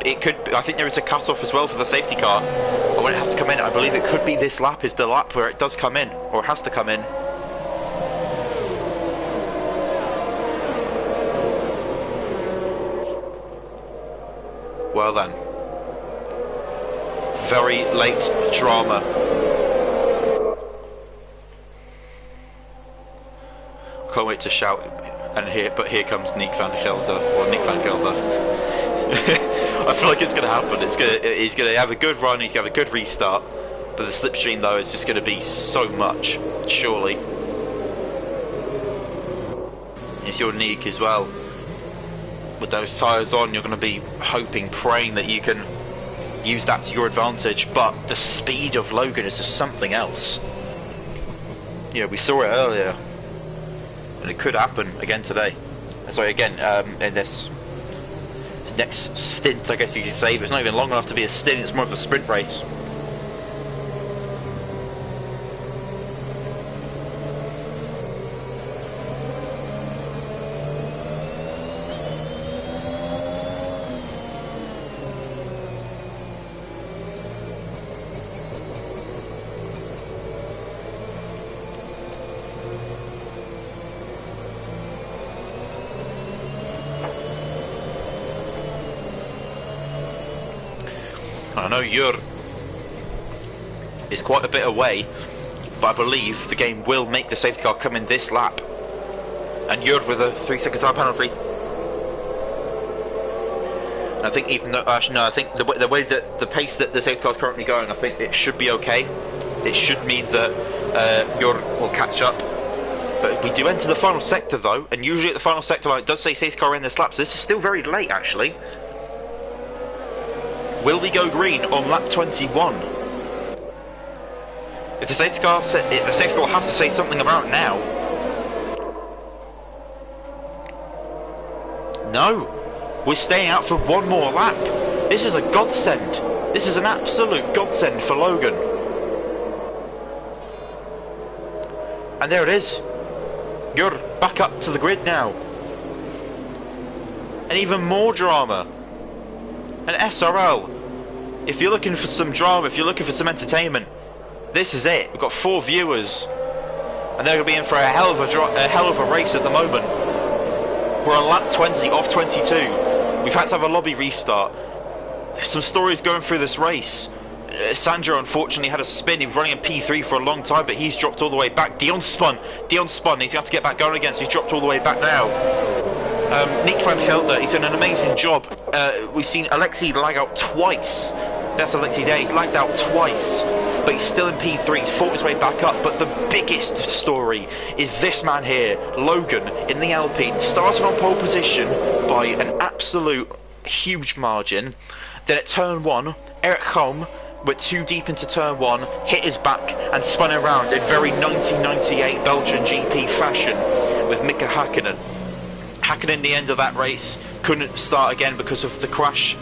[SPEAKER 1] I think there is a cut-off as well for the safety car. But when it has to come in, I believe it could be this lap is the lap where it does come in, or it has to come in. Well then, very late drama. Can't wait to shout. But here comes Nick van Gelder, or Nick van Gelder. I feel like it's going to happen. He's going to have a good run. He's going to have a good restart. But the slipstream though is just going to be so much. Surely, if you're Nick as well, with those tyres on, you're going to be hoping, praying that you can use that to your advantage, but the speed of Logan is just something else. You know, we saw it earlier, and it could happen again today. Sorry, again, in this next stint, I guess you could say, but it's not even long enough to be a stint, it's more of a sprint race. I know Jur is quite a bit away, but I believe the game will make the safety car come in this lap. And Jur with a 3-second time penalty. And I think even though, actually no, I think the way that the pace that the safety car is currently going, I think it should be okay. It should mean that Jur will catch up. But we do enter the final sector though, and usually at the final sector line it does say safety car in this lap, so this is still very late actually. Will we go green on lap 21? If the safety car will have to say something about it now. No, we're staying out for one more lap. This is a godsend. This is an absolute godsend for Logan. And there it is. You're back up to the grid now. And even more drama. An SRL. If you're looking for some drama, if you're looking for some entertainment, this is it. We've got 4 viewers, and they're going to be in for a hell of a race at the moment. We're on lap 20 off 22. We've had to have a lobby restart. There's some stories going through this race. Sandro unfortunately had a spin. He was running in P3 for a long time, but he's dropped all the way back. Dion spun. He's going to have to get back going again, so he's dropped all the way back now. Nick van Gelder, he's done an amazing job. We've seen Alexei lag out twice. That's Alexei there, he's lagged out twice, but he's still in P3, he's fought his way back up. But the biggest story is this man here, Logan, in the Alpine, started on pole position by an absolute huge margin. Then at turn 1, Eric Holm went too deep into turn 1, hit his back and spun around in very 1998 Belgian GP fashion with Mika Hakkinen. Hakkinen, the end of that race, couldn't start again because of the crash,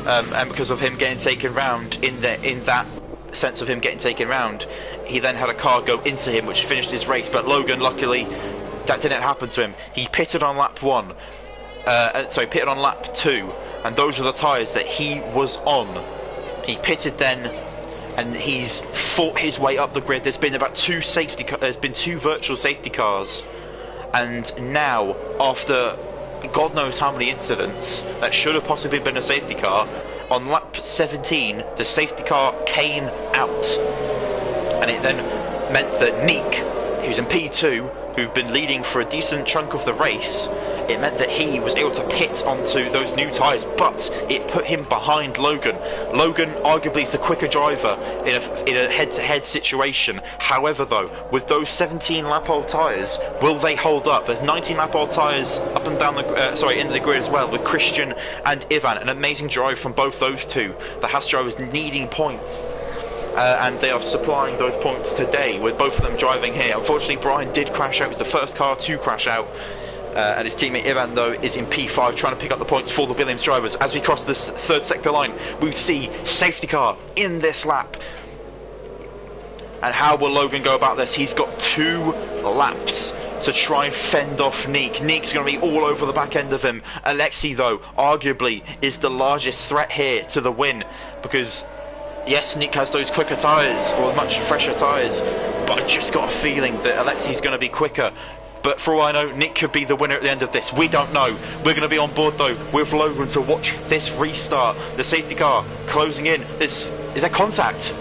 [SPEAKER 1] and because of him getting taken round. In that sense of him getting taken round, he then had a car go into him, which finished his race. But Logan, luckily, that didn't happen to him. He pitted on lap 1, pitted on lap 2, and those were the tyres that he was on. He pitted then, and he's fought his way up the grid. There's been about 2 virtual safety cars. And now, after God knows how many incidents that should have possibly been a safety car, on lap 17 the safety car came out, and it then meant that Nick, who's in P2, who'd been leading for a decent chunk of the race, it meant that he was able to pit onto those new tyres, but it put him behind Logan. Logan arguably is the quicker driver in a head-to-head situation. However though, with those 17 lap-old tyres, will they hold up? There's 19 lap-old tyres up and down the into the grid as well, with Christian and Ivan. An amazing drive from both those two. The Haas drivers needing points. And they are supplying those points today with both of them driving here. Unfortunately, Brian did crash out. He was the first car to crash out. And his teammate Ivan, though, is in P5 trying to pick up the points for the Williams drivers. As we cross this 3rd sector line, we see safety car in this lap. And how will Logan go about this? He's got 2 laps to try and fend off Nick. Nick's going to be all over the back end of him. Alexei, though, arguably is the largest threat here to the win, because yes, Nick has those quicker tyres, or much fresher tyres, but I just got a feeling that Alexei's going to be quicker. But for all I know, Nick could be the winner at the end of this. We don't know. We're going to be on board, though, with Logan to watch this restart. The safety car closing in. Is there contact?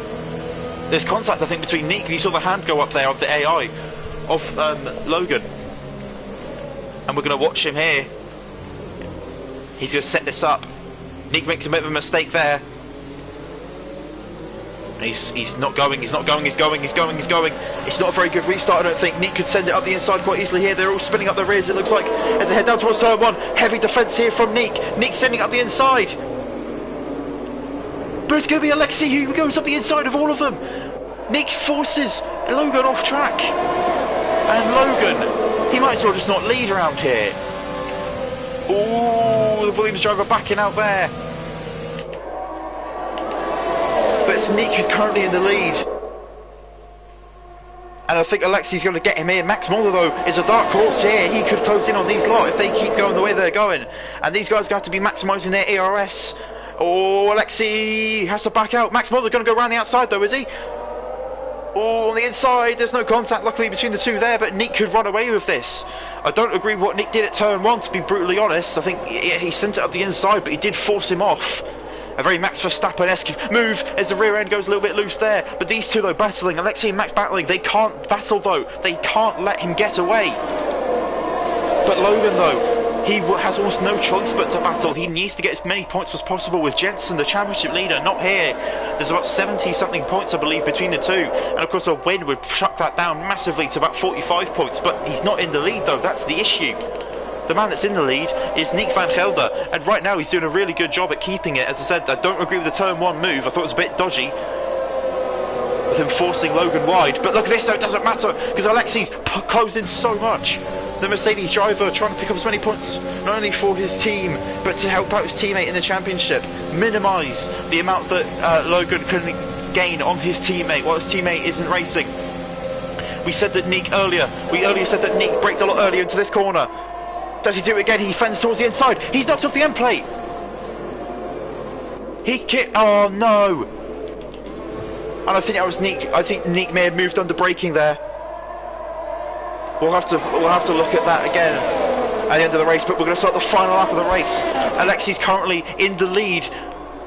[SPEAKER 1] There's contact, I think, between Nick. You saw the hand go up there of the AI of Logan. And we're going to watch him here. He's going to set this up. Nick makes a bit of a mistake there. He's not going, he's going. It's not a very good restart, I don't think. Nick could send it up the inside quite easily here. They're all spinning up their rears, it looks like, as they head down towards turn 1. Heavy defence here from Nick. Nick sending up the inside. But it's going to be Alexei who goes up the inside of all of them. Nick forces Logan off track. And Logan, he might as well just not lead around here. Oh, the Williams driver backing out there. But it's Nick who's currently in the lead. And I think Alexei's going to get him in. Max Muller, though, is a dark horse here. He could close in on these lot if they keep going the way they're going. And these guys are going to have to be maximising their ERS. Oh, Alexei has to back out. Max Muller going to go around the outside, though, is he? Oh, on the inside, there's no contact, luckily, between the two there, but Nick could run away with this. I don't agree with what Nick did at turn 1, to be brutally honest. I think he sent it up the inside, but he did force him off. A very Max Verstappen-esque move as the rear end goes a little bit loose there. But these two, though, battling, Alexei and Max battling, they can't battle, though. They can't let him get away. But Logan, though, he has almost no choice but to battle. He needs to get as many points as possible with Jensen, the championship leader, not here. There's about 70-something points, I believe, between the two. And, of course, a win would shut that down massively to about 45 points. But he's not in the lead, though. That's the issue. The man that's in the lead is Nick van Gelder, and right now he's doing a really good job at keeping it. As I said, I don't agree with the turn 1 move. I thought it was a bit dodgy with him forcing Logan wide. But look at this, though, it doesn't matter because Alexei's closed in so much. The Mercedes driver trying to pick up as many points, not only for his team, but to help out his teammate in the championship. Minimise the amount that Logan can gain on his teammate while his teammate isn't racing. We said that Nick earlier, said that Nick braked a lot earlier into this corner. Does he do it again? He fends towards the inside. He's knocked off the end plate. Oh no! And I think that was Nick. I think Nick may have moved under braking there. We'll have to look at that again at the end of the race. But we're going to start the final lap of the race. Alexei's currently in the lead,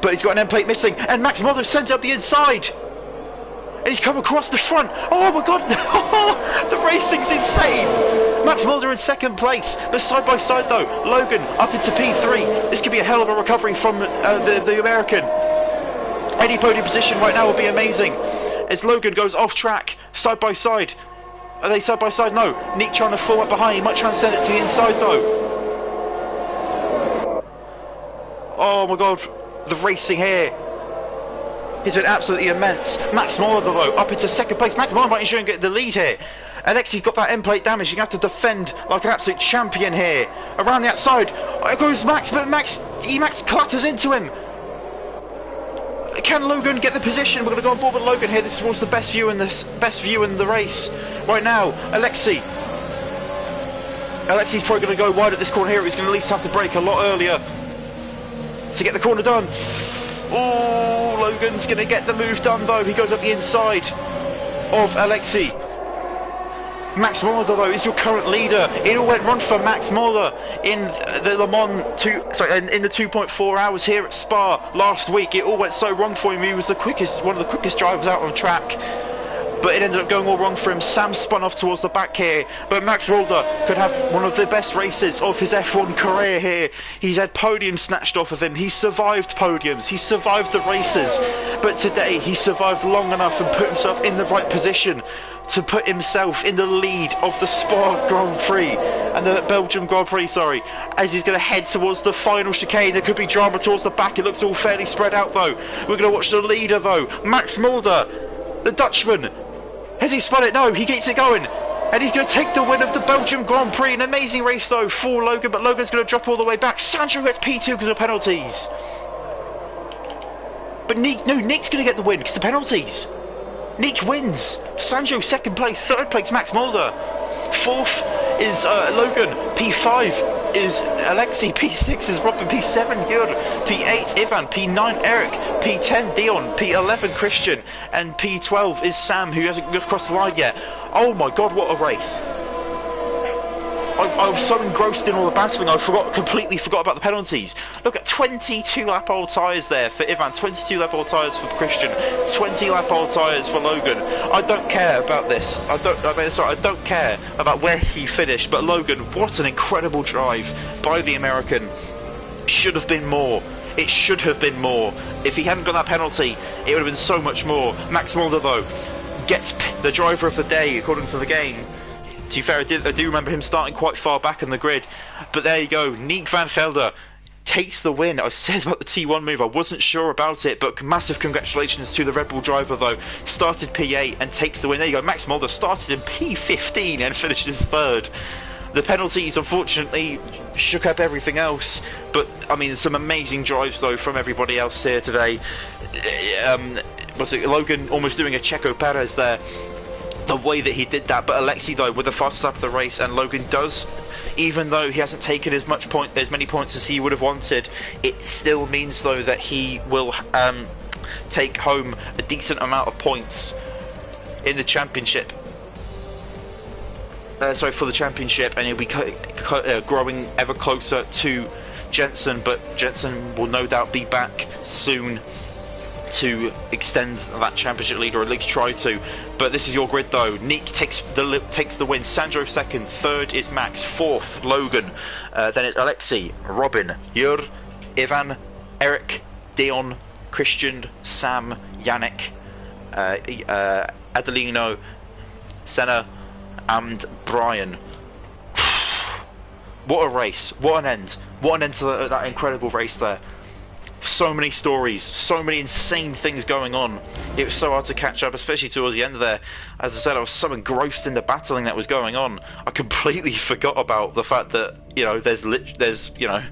[SPEAKER 1] but he's got an end plate missing, and Max Muller sent it up the inside. And he's come across the front. Oh my god! The racing's insane! Max Muller in second place, but side by side though, Logan up into P3. This could be a hell of a recovery from the American. Any podium position right now would be amazing. As Logan goes off track, side by side. Are they side by side? No. Nick trying to fall up behind. He might try and send it to the inside though. Oh my god, the racing here. It's been absolutely immense. Max Muller, though, up into second place. Max Muller might ensure and get the lead here. Alexei's got that end plate damage. He's going to have to defend like an absolute champion here. Around the outside, it goes Max, but Max clatters into him. Can Logan get the position? We're going to go on board with Logan here. This was the best view in the race right now. Alexei's probably going to go wide at this corner here. He's going to at least have to brake a lot earlier to get the corner done. Oh, Logan's going to get the move done though. He goes up the inside of Alexei. Max Muller though is your current leader. It all went wrong for Max Muller in the Le Mans in the 2.4 hours here at Spa last week. It all went so wrong for him. He was one of the quickest drivers out on track. But it ended up going all wrong for him. Sam spun off towards the back here, but Max Muller could have one of the best races of his F1 career here. He's had podiums snatched off of him. He survived podiums. He survived the races. But today he survived long enough and put himself in the right position to put himself in the lead of the Spa Grand Prix and the Belgium Grand Prix, as he's going to head towards the final chicane. There could be drama towards the back. It looks all fairly spread out though. We're going to watch the leader though, Max Muller, the Dutchman. Has he spun it? No, he keeps it going. And he's going to take the win of the Belgium Grand Prix. An amazing race, though, for Logan. But Logan's going to drop all the way back. Sandro gets P2 because of penalties. But Nick's going to get the win because of penalties. Nick wins. Sandro second place. Third place, Max Mulder. Fourth is Logan. P5 is Alexei. P6 is Robin. P7 Jurgen. P8 Ivan. P9 Eric. P10 Dion. P11 Christian. And P12 is Sam, who hasn't got across the line yet. Oh my god, what a race. I was so engrossed in all the battling, I completely forgot about the penalties. Look at 22 lap old tyres there for Ivan, 22 lap old tyres for Christian, 20 lap old tyres for Logan. I don't care about this. I don't care about where he finished, but Logan, what an incredible drive by the American. Should have been more. It should have been more. If he hadn't got that penalty, it would have been so much more. Max Mulder, though, gets the driver of the day according to the game. To be fair, I do remember him starting quite far back in the grid. But there you go, Nick van Gelder takes the win. I said about the T1 move, I wasn't sure about it, but massive congratulations to the Red Bull driver though. Started P8 and takes the win. There you go, Max Mulder started in P15 and finishes third. The penalties unfortunately shook up everything else, but I mean some amazing drives though from everybody else here today. Was it Logan almost doing a Checo Perez there, the way that he did that, but Alexei though with the fastest lap of the race, and Logan does, even though he hasn't taken as many points as he would have wanted, it still means though that he will take home a decent amount of points in the championship. For the championship, and he'll be growing ever closer to Jensen, but Jensen will no doubt be back soon to extend that championship lead, or at least try to. But this is your grid though. Nick takes the win, Sandro second, third is Max, fourth Logan, then it's Alexei, Robin, Jur, Ivan, Eric, Dion, Christian, Sam, Yannick, Adelino, Senna, and Brian. What a race, what an end to that incredible race there. So many stories, so many insane things going on. It was so hard to catch up, especially towards the end there. As I said, I was so engrossed in the battling that was going on, I completely forgot about the fact that, you know, there's you know,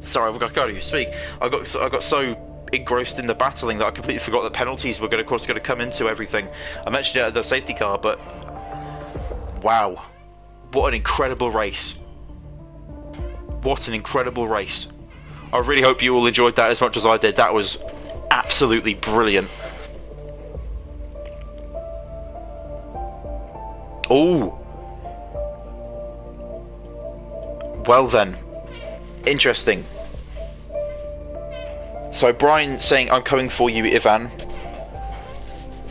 [SPEAKER 1] sorry, I can't even speak. I got so engrossed in the battling that I completely forgot that penalties were going to come into everything. I mentioned it at the safety car, but wow, what an incredible race. What an incredible race. I really hope you all enjoyed that as much as I did. That was absolutely brilliant. Oh, well then, interesting. So Brian saying, I'm coming for you, Ivan.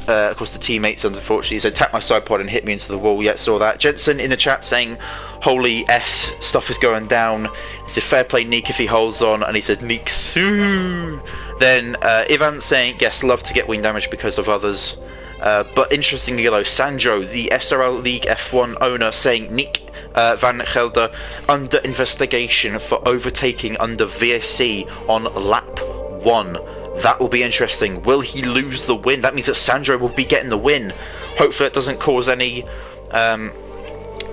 [SPEAKER 1] Of course the teammates unfortunately said, tap my side pod and hit me into the wall. Yeah, saw that. Jensen in the chat saying, holy S, stuff is going down. He said, fair play Nick if he holds on, and he said, Nick soon. Then Ivan saying, yes, love to get wing damage because of others. But interestingly though, Sandro, the SRL League F1 owner, saying Nick Van Gelder under investigation for overtaking under VSC on lap 1. That will be interesting. Will he lose the win? That means that Sandro will be getting the win. Hopefully it doesn't cause any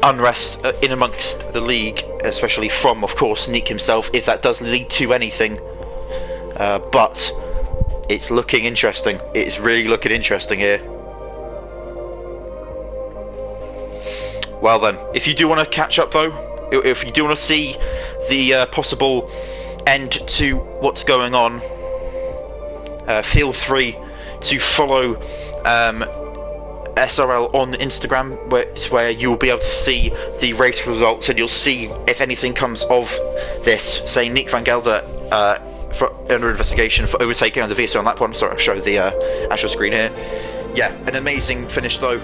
[SPEAKER 1] unrest in amongst the league, especially from, of course, Nick himself, if that does lead to anything. But it's looking interesting. It's really looking interesting here. Well then, if you do want to catch up though, if you do want to see the possible end to what's going on, feel free to follow SRL on Instagram, where you will be able to see the race results, and you'll see if anything comes of this. Say Nick Van Gelder under investigation for overtaking on the VSC on lap 1. Sorry, I'll show the actual screen here. Yeah, an amazing finish though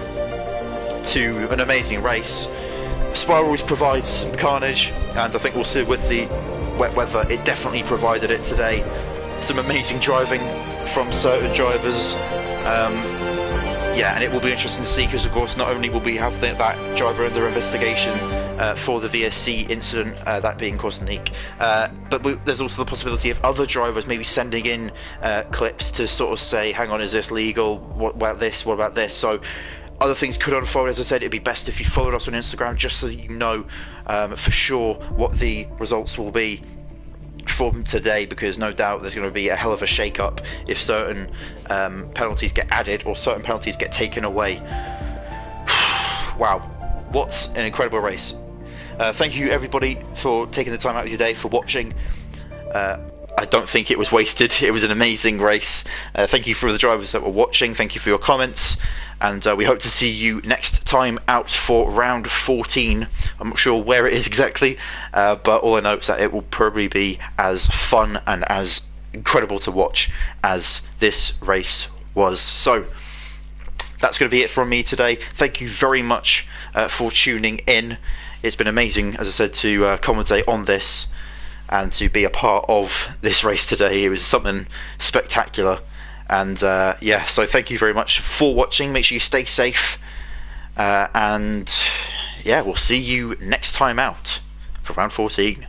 [SPEAKER 1] to an amazing race. Spirals provides some carnage, and I think we'll see with the wet weather, it definitely provided it today. Some amazing driving from certain drivers. Yeah, and it will be interesting to see, because of course not only will we have that driver under investigation for the VSC incident, that being of course Nick, but there's also the possibility of other drivers maybe sending in clips to sort of say, hang on, is this legal, what about this, what about this? So other things could unfold. As I said, it'd be best if you followed us on Instagram, just so that you know for sure what the results will be from today, because no doubt there's going to be a hell of a shake-up if certain penalties get added or certain penalties get taken away. Wow, what an incredible race. Thank you everybody for taking the time out of your day for watching. I don't think it was wasted. It was an amazing race. Thank you for the drivers that were watching. Thank you for your comments, and we hope to see you next time out for round 14. I'm not sure where it is exactly, but all I know is that it will probably be as fun and as incredible to watch as this race was. So that's going to be it from me today. Thank you very much for tuning in. It's been amazing, as I said, to commentate on this and to be a part of this race today. It was something spectacular, and yeah, so thank you very much for watching. Make sure you stay safe, and yeah, we'll see you next time out for round 14.